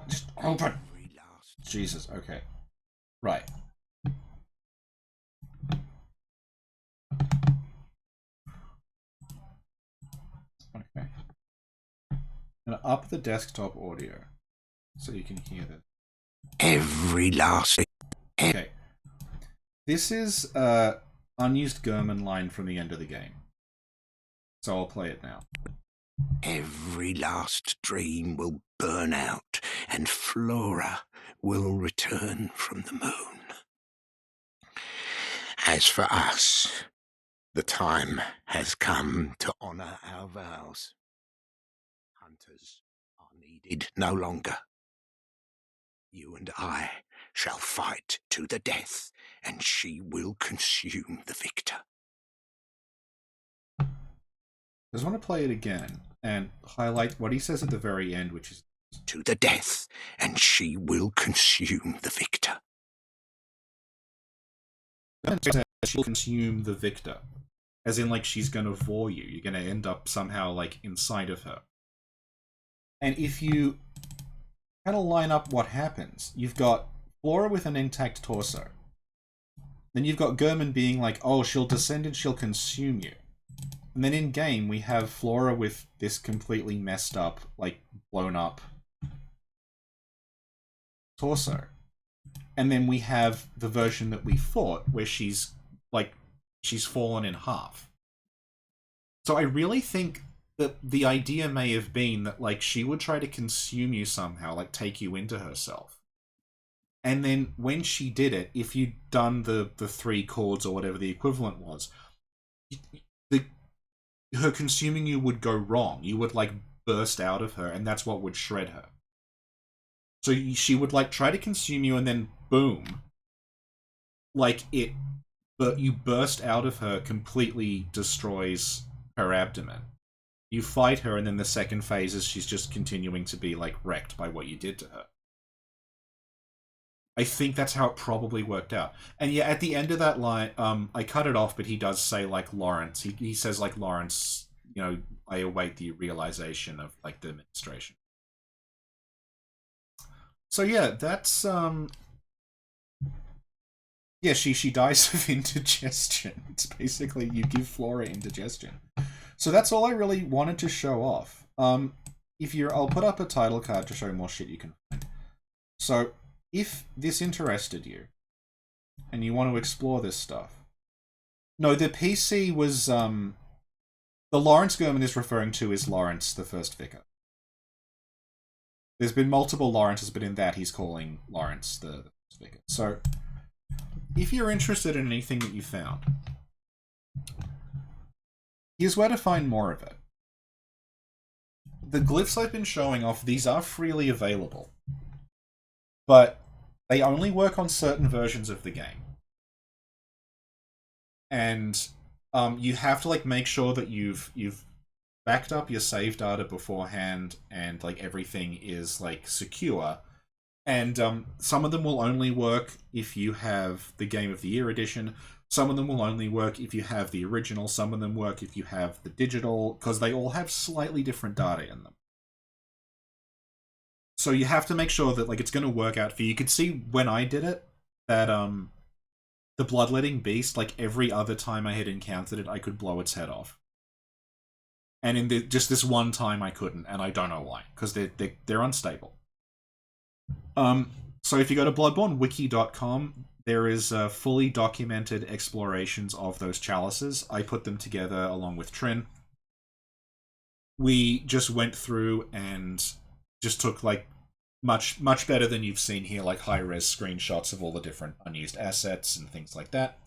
A: Just open! Jesus, okay. Right. Okay. I'm gonna up the desktop audio so you can hear this.
B: Every last...
A: Okay. This is unused German line from the end of the game. So I'll play it now.
B: Every last dream will burn out, and Flora will return from the moon. As for us, the time has come to honor our vows. Hunters are needed no longer. You and I shall fight to the death, and she will consume the victor.
A: I just want to play it again and highlight what he says at the very end, which is
B: to the death, and she will consume the victor.
A: She'll consume the victor. As in, like, she's gonna vor you. You're gonna end up somehow, like, inside of her. And if you kind of line up what happens, you've got Flora with an intact torso. Then you've got German being like, oh, she'll descend and she'll consume you. And then in-game, we have Flora with this completely messed up, like, blown up torso. And then we have the version that we fought, where she's, like, she's fallen in half. So I really think that the idea may have been that, like, she would try to consume you somehow, like, take you into herself. And then when she did it, if you'd done the 3 chords or whatever the equivalent was, her consuming you would go wrong. You would, like, burst out of her, and that's what would shred her. So she would, like, try to consume you, and then boom, like, but you burst out of her, completely destroys her abdomen. You fight her, and then the second phase is she's just continuing to be, like, wrecked by what you did to her. I think that's how it probably worked out. And yeah, at the end of that line, I cut it off, but he does say, like, Lawrence. He says, like, Lawrence, you know, I await the realization of, like, the administration. So yeah, that's, yeah, she dies of indigestion. It's basically, you give Flora indigestion. So that's all I really wanted to show off. I'll put up a title card to show more shit you can find. So, if this interested you, and you want to explore this stuff... No, the PC was, the Lawrence German is referring to is Lawrence, the first vicar. There's been multiple Lawrences, but in that he's calling Lawrence the first vicar. So, if you're interested in anything that you found, here's where to find more of it. The glyphs I've been showing off, these are freely available. But they only work on certain versions of the game. And you have to, like, make sure that you've backed up your save data beforehand, and, like, everything is, like, secure. And some of them will only work if you have the Game of the Year edition. Some of them will only work if you have the original. Some of them work if you have the digital, because they all have slightly different data in them. So you have to make sure that, like, it's going to work out for you. You could see when I did it that the bloodletting beast, like, every other time I had encountered it, I could blow its head off. And in just this one time, I couldn't, and I don't know why, because they're unstable. So if you go to bloodbornewiki.com, there is fully documented explorations of those chalices. I put them together along with Trin. We just went through and just took like much better than you've seen here, like high-res screenshots of all the different unused assets and things like that.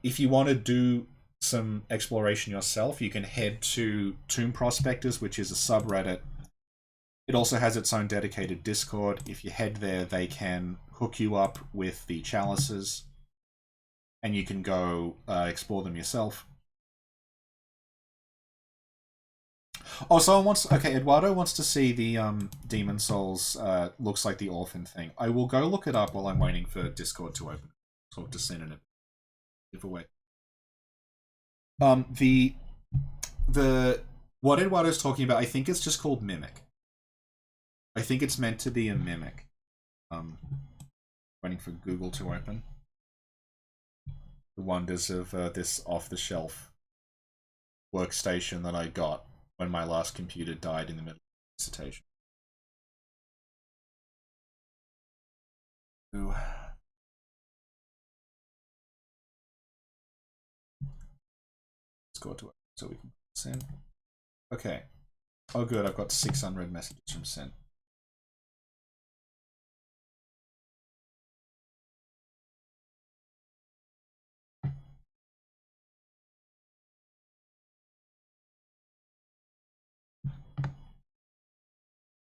A: If you want to do some exploration yourself, you can head to Tomb Prospectors, which is a subreddit. It also has its own dedicated Discord. If you head there, they can hook you up with the chalices, and you can go explore them yourself. Oh, someone wants... Okay, Eduardo wants to see the Demon Souls looks like the orphan thing. I will go look it up while I'm waiting for Discord to open. Talk to Sin in a giveaway. The what Eduardo's talking about, I think it's just called Mimic. I think it's meant to be a mimic. Waiting for Google to open. The wonders of this off-the-shelf workstation that I got when my last computer died in the middle of the dissertation. Ooh. Discord to open so we can send. Okay. Oh good, I've got 6 unread messages from Sin.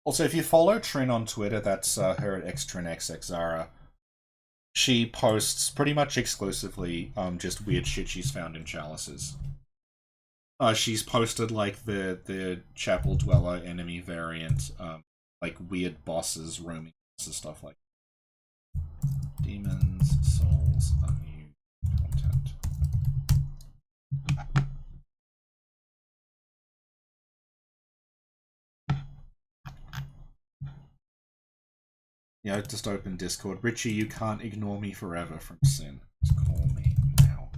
A: Also, if you follow Trin on Twitter, that's her at xtrinxxzara. She posts pretty much exclusively just weird shit she's found in Chalices. She's posted like the Chapel Dweller enemy variant, like weird bosses roaming and stuff like that. Demons, souls, unused content. Yeah, I just opened Discord. Richie, you can't ignore me forever from Sin. Just call me now.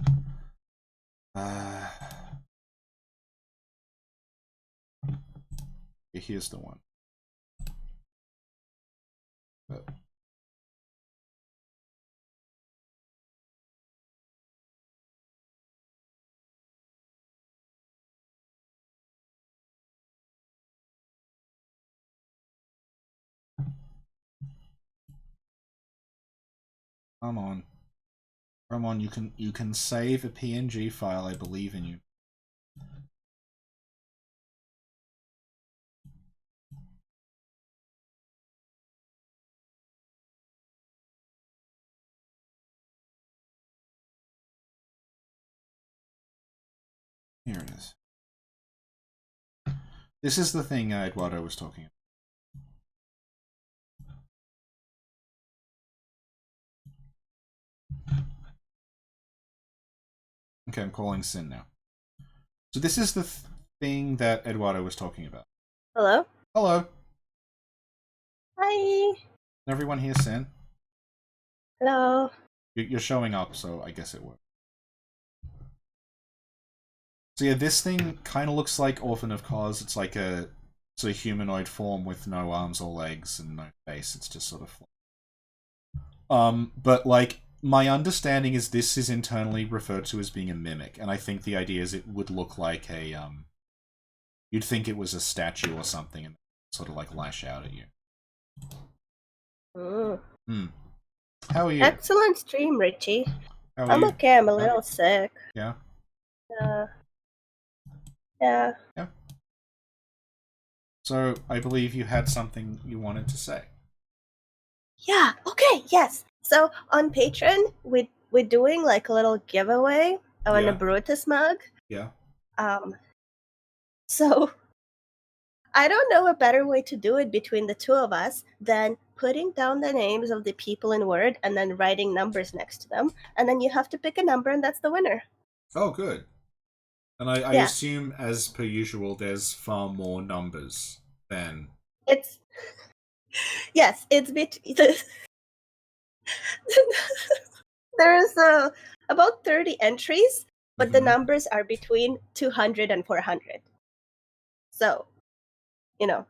A: Here's the one. Come on. Come on, you can save a PNG file, I believe in you. Here it is. This is the thing Eduardo was talking about. Okay, I'm calling Sin now. So this is the thing that Eduardo was talking about.
C: Hello?
A: Hello.
C: Hi.
A: Everyone here, Sin?
C: Hello.
A: You're showing up, so I guess it worked. So yeah, this thing kind of looks like Orphan of Cause. It's like a humanoid form with no arms or legs and no face. It's just sort of... But like, my understanding is this is internally referred to as being a mimic, and I think the idea is it would look like a, you'd think it was a statue or something and sort of like lash out at you. How are you?
C: Excellent stream, Richie.
A: I'm
C: okay, I'm a little sick.
A: Yeah?
C: Yeah.
A: So, I believe you had something you wanted to say.
C: Yeah, okay, yes. So, on Patreon, we're doing like a little giveaway on a Brutus mug.
A: Yeah.
C: So, I don't know a better way to do it between the two of us than putting down the names of the people in Word and then writing numbers next to them. And then you have to pick a number and that's the winner.
A: Oh, good. And I assume, as per usual, there's far more numbers than...
C: It's... Yes, it's there's about 30 entries, but the numbers are between 200 and 400. So, we don't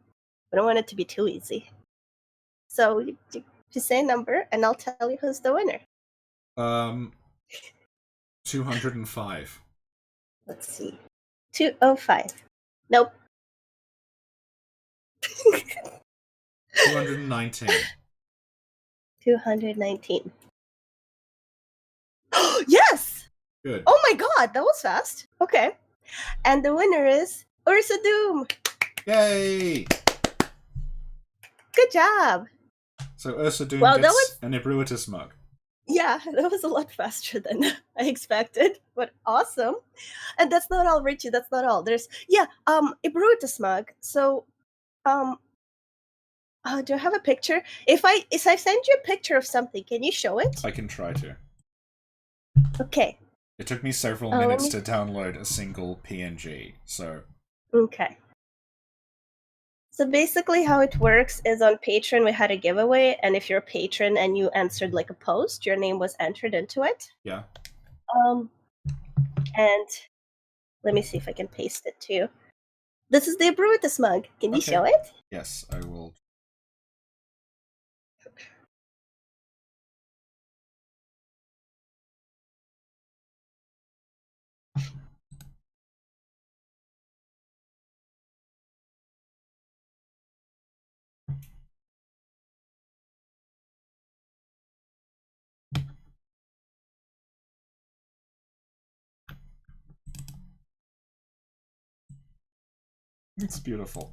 C: want it to be too easy. So you say a number, and I'll tell you who's the winner.
A: 205.
C: Let's see. 205. Nope.
A: 219.
C: 219. Yes!
A: Good.
C: Oh my god, that was fast. Okay. And the winner is Ursa Doom.
A: Yay!
C: Good job.
A: So Ursa Doom
C: Well,
A: gets an Ebruitus mug.
C: Yeah, that was a lot faster than I expected, but awesome. And that's not all, Richie. That's not all. There's Ebruitus mug. So, do I have a picture? If I send you a picture of something, can you show it?
A: I can try to.
C: Okay.
A: It took me several minutes to download a single PNG, so...
C: Okay. So basically how it works is on Patreon we had a giveaway, and if you're a patron and you answered like a post, your name was entered into it.
A: Yeah.
C: And let me see if I can paste it to you. This is the Ebruitus mug. Can you show it?
A: Yes, I will. It's beautiful.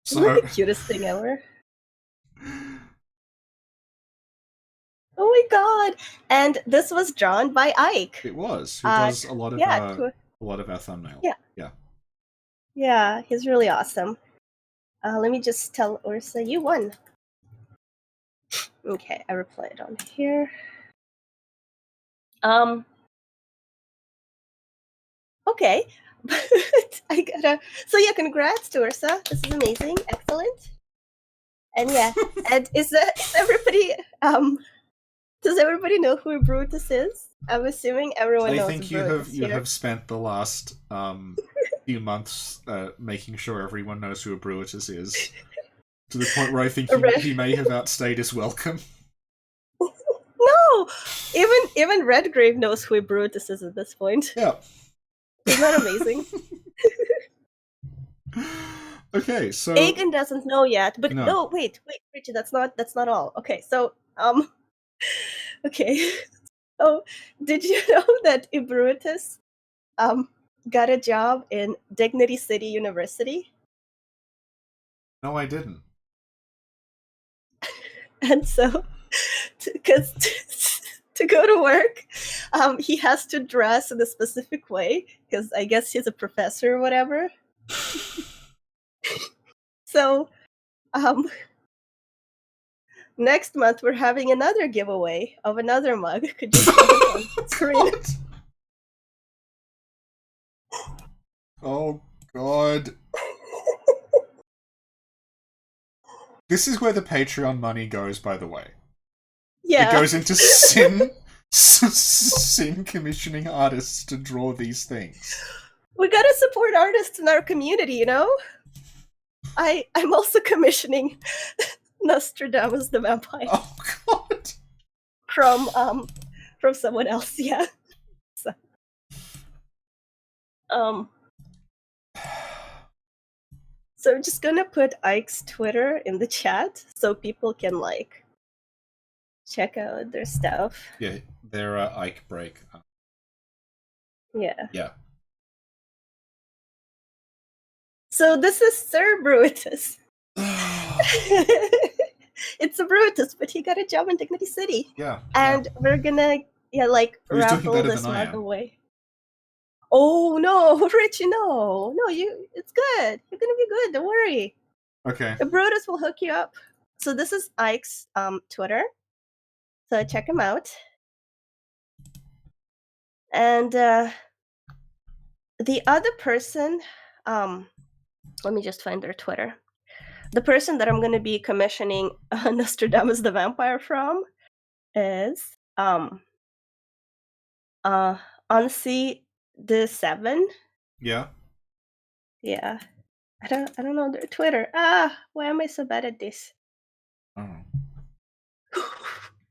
C: Isn't that the cutest thing ever? Oh my god! And this was drawn by Ike.
A: It was. Who does a lot of our thumbnails.
C: Yeah.
A: Yeah.
C: Yeah, he's really awesome. Let me just tell Ursa you won. Okay, I replied on here. Okay. I gotta. So yeah, congrats to Ursa. This is amazing, excellent. And yeah, and is everybody? Does everybody know who Brutus is? I'm assuming everyone knows.
A: I think you have spent the last few months making sure everyone knows who a Brutus is, to the point where I think he may have outstayed his welcome.
C: No, even Redgrave knows who Brutus is at this point.
A: Yeah.
C: Isn't that amazing?
A: Okay, so
C: Aegon doesn't know yet, but
A: no,
C: wait, Richie, that's not all. Okay, so okay. Oh, did you know that Ebruitus got a job in Dignity City University?
A: No, I didn't.
C: And so, because to go to work, he has to dress in a specific way, because I guess he's a professor or whatever. So, next month we're having another giveaway of another mug. Could you see it on screen?
A: Oh god. This is where the Patreon money goes, by the way.
C: Yeah.
A: It goes into Sin commissioning artists to draw these things.
C: We gotta support artists in our community, you know? I'm also commissioning Nostradamus the Vampire.
A: Oh god.
C: From someone else, yeah. So, so I'm just gonna put Ike's Twitter in the chat so people can like check out their stuff.
A: Yeah, their Ike break.
C: Yeah.
A: Yeah.
C: So this is Sir Brutus. It's a Brutus, but he got a job in Dignity City.
A: Yeah.
C: And we're gonna raffle this mug away. Oh no, Richie, no, it's good. You're gonna be good. Don't worry.
A: Okay.
C: The Brutus will hook you up. So this is Ike's Twitter. So check him out. And the other person, let me just find their Twitter. The person that I'm gonna be commissioning Nostradamus the Vampire from is Unsee the 7.
A: Yeah.
C: Yeah. I don't know their Twitter. Why am I so bad at this?
A: Oh.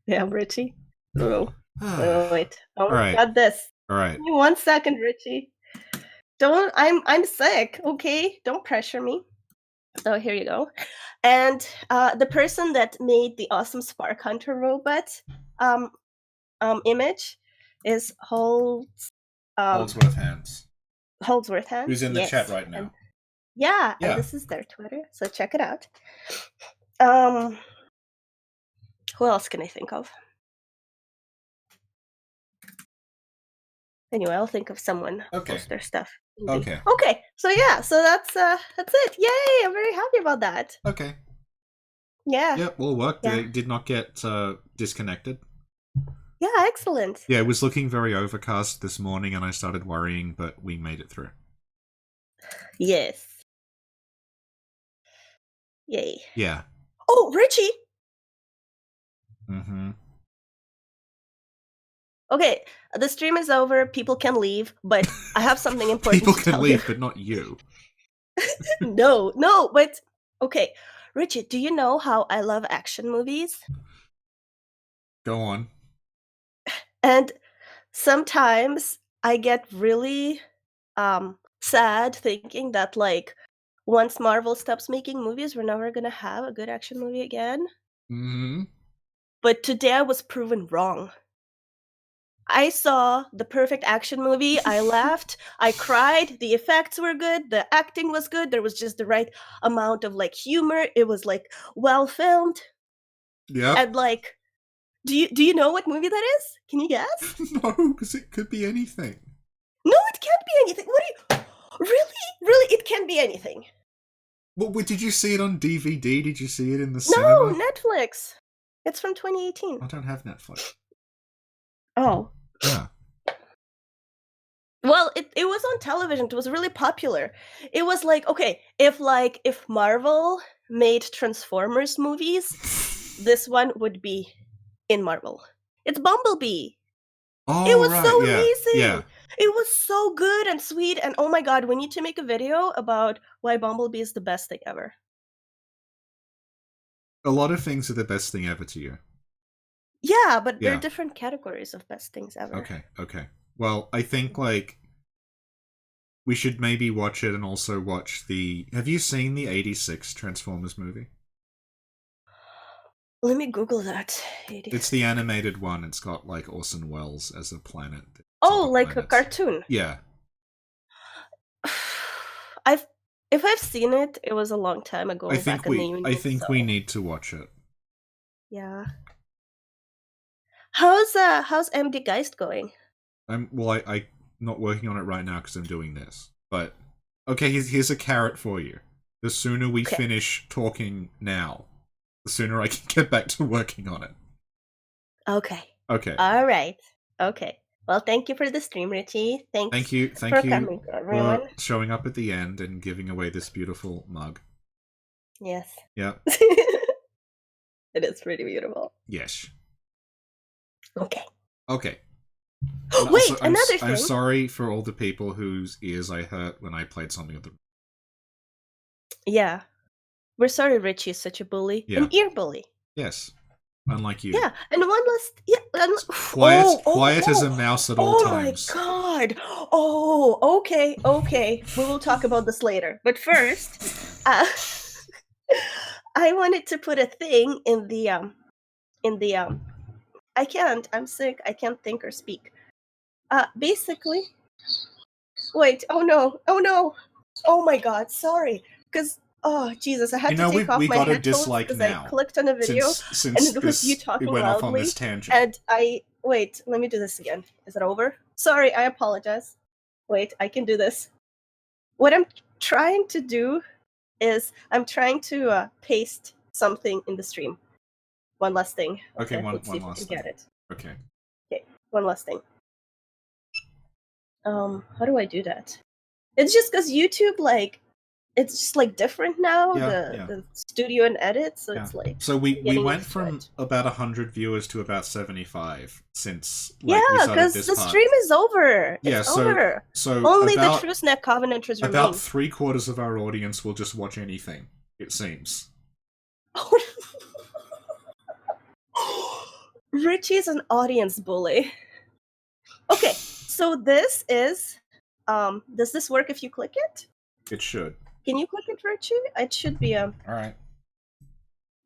C: Yeah, Richie. Oh, wait. Oh,
A: Alright.
C: got this.
A: Alright.
C: Give me 1 second, Richie. Don't. I'm sick. Okay, don't pressure me. So here you go. And the person that made the awesome Spark Hunter robot image is
A: Holdsworth Hands.
C: Holdsworth Hands.
A: Who's in the
C: yes.
A: chat right now.
C: And, yeah,
A: Yeah.
C: and this is their Twitter, so check it out. Who else can I think of? Anyway, I'll think of someone.
A: Okay.
C: Post their stuff.
A: Okay.
C: Okay. So yeah, so that's it. Yay! I'm very happy about that.
A: Okay.
C: Yeah.
A: Yep, all worked.
C: Yeah.
A: It did not get disconnected.
C: Yeah, excellent.
A: Yeah, it was looking very overcast this morning and I started worrying, but we made it through.
C: Yes. Yay.
A: Yeah.
C: Oh, Richie!
A: Mm-hmm.
C: Okay, the stream is over, people can leave, but I have something important
A: People
C: to
A: can
C: tell
A: leave,
C: you.
A: but not you.
C: No, but okay. Richie, do you know how I love action movies?
A: Go on.
C: And sometimes I get really sad thinking that, like, once Marvel stops making movies, we're never gonna have a good action movie again.
A: Mm-hmm.
C: But today I was proven wrong. I saw the perfect action movie. I laughed. I cried. The effects were good. The acting was good. There was just the right amount of, like, humor. It was, like, well filmed.
A: Yep.
C: And, like, do you know what movie that is? Can you guess?
A: No, because it could be anything.
C: No, it can't be anything. What are you? Really? It can be anything.
A: Well, did you see it on DVD? Did you see it in the
C: No,
A: cinema?
C: Netflix. It's from 2018.
A: I don't have Netflix.
C: Oh.
A: Yeah.
C: Well, it was on television. It was really popular. It was like, okay, if Marvel made Transformers movies, this one would be in Marvel. It's Bumblebee.
A: Oh,
C: It was
A: right,
C: so
A: yeah,
C: amazing.
A: Yeah.
C: It was so good and sweet, and oh my god, we need to make a video about why Bumblebee is the best thing ever.
A: A lot of things are the best thing ever to you.
C: Yeah, but there
A: Yeah.
C: are different categories of best things ever.
A: Okay. Well, I think, like, we should maybe watch it and also watch the... Have you seen the 86 Transformers movie?
C: Let me Google that.
A: It's the animated one. It's got, like, Orson Welles as a planet.
C: Oh, like a cartoon.
A: Yeah.
C: If I've seen it, it was a long time ago.
A: I think we
C: need
A: need to watch it.
C: Yeah. How's MD Geist going?
A: I'm not working on it right now because I'm doing this. But okay, here's a carrot for you. The sooner we finish talking now, the sooner I can get back to working on it.
C: Okay.
A: Okay.
C: All right. Okay. Well, thank you for the stream, Richie.
A: Thank you
C: for coming, everyone.
A: for showing up at the end and giving away this beautiful mug.
C: Yes.
A: Yeah.
C: It is pretty beautiful.
A: Yes.
C: Okay.
A: Okay.
C: Wait, another thing.
A: I'm sorry for all the people whose ears I hurt when I played something of the...
C: Yeah. We're sorry Richie is such a bully.
A: Yeah.
C: An ear bully.
A: Yes. Unlike you.
C: Yeah, and one last... Yeah,
A: quiet as a mouse at all times.
C: Oh my god! Oh, okay. We will talk about this later. But first, I wanted to put a thing in the I can't. I'm sick. I can't think or speak. Basically... Wait, oh no. Oh my god, sorry. Because... Oh, Jesus, I had to take off my headphones because I clicked on a video and it was you talking
A: went
C: loudly.
A: off on this tangent.
C: And wait, let me do this again. Is it over? Sorry, I apologize. Wait, I can do this. What I'm trying to do is I'm trying to paste something in the stream. One last thing.
A: Okay, one
C: let's see if
A: last
C: we
A: thing.
C: can get it.
A: Okay,
C: one last thing. How do I do that? It's just because YouTube, like, it's just like different now.
A: Yeah,
C: The studio and edit, so
A: Yeah.
C: it's like
A: So we
C: getting
A: went
C: used to
A: from
C: it.
A: about 100 viewers to about 75 since we
C: Yeah,
A: started
C: because
A: this
C: the
A: part.
C: stream is over.
A: Yeah,
C: It's
A: so
C: over.
A: so
C: Only
A: about
C: the Truesneck Covenanters remain.
A: about 3/4 of our audience will just watch anything. It seems.
C: Richie's an audience bully. Okay, so this is does this work if you click it?
A: It should.
C: Can you click it, Richie? It should be
A: All right.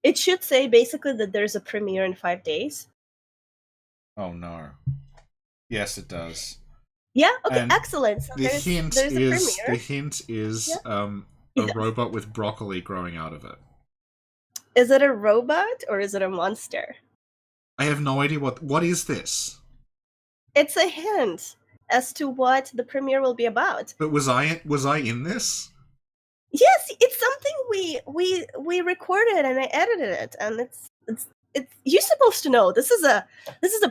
C: it should say basically that there's a premiere in 5 days.
A: Oh no. Yes, it does.
C: Yeah, okay,
A: And
C: excellent. So
A: The hint
C: there's a
A: is
C: premiere.
A: a robot with broccoli growing out of it.
C: Is it a robot or is it a monster?
A: I have no idea what is this.
C: It's a hint as to what the premiere will be about.
A: But was I in this?
C: Yes, it's something we recorded and I edited it, and it's you're supposed to know. This is a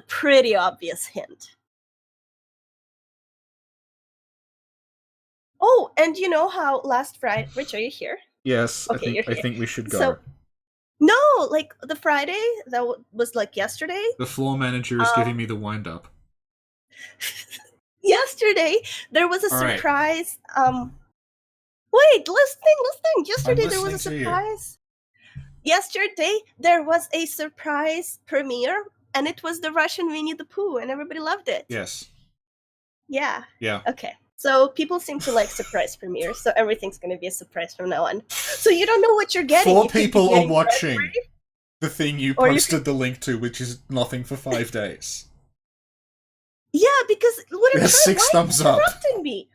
C: pretty obvious hint. Oh, and you know how last Friday, Rich, are you here?
A: Yes,
C: Okay, you're
A: I
C: here.
A: think we should go.
C: So- No, like the Friday that was like yesterday.
A: The floor manager is giving me the wind up.
C: Yesterday there was a
A: All right.
C: surprise. Wait, listening. Yesterday there was a
A: listening to you.
C: surprise. Yesterday there was a surprise premiere, and it was the Russian Winnie the Pooh, and everybody loved it.
A: Yes.
C: Yeah.
A: Yeah.
C: Okay. So people seem to like surprise premieres, so everything's going to be a surprise from now on. So you don't know what you're getting.
A: 4
C: You could be
A: people are
C: getting
A: watching the thing you
C: Or you
A: posted the link to, which is nothing for 5 days.
C: Yeah, because what I'm
A: There's
C: trying,
A: 6
C: why
A: thumbs
C: are you
A: up.
C: interrupting me?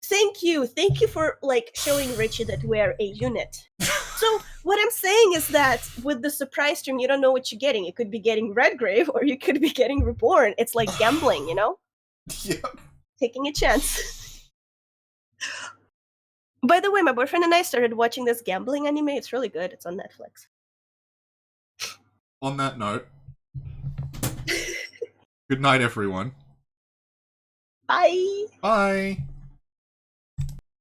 C: Thank you for like showing Richie that we're a unit. So what I'm saying is that with the surprise stream, you don't know what you're getting. You could be getting Redgrave, or you could be getting Reborn. It's like gambling, you know,
A: Yeah.
C: taking a chance. By the way, my boyfriend and I started watching this gambling anime. It's really good. It's on Netflix.
A: On that note, good night, everyone.
C: Bye.
A: Bye.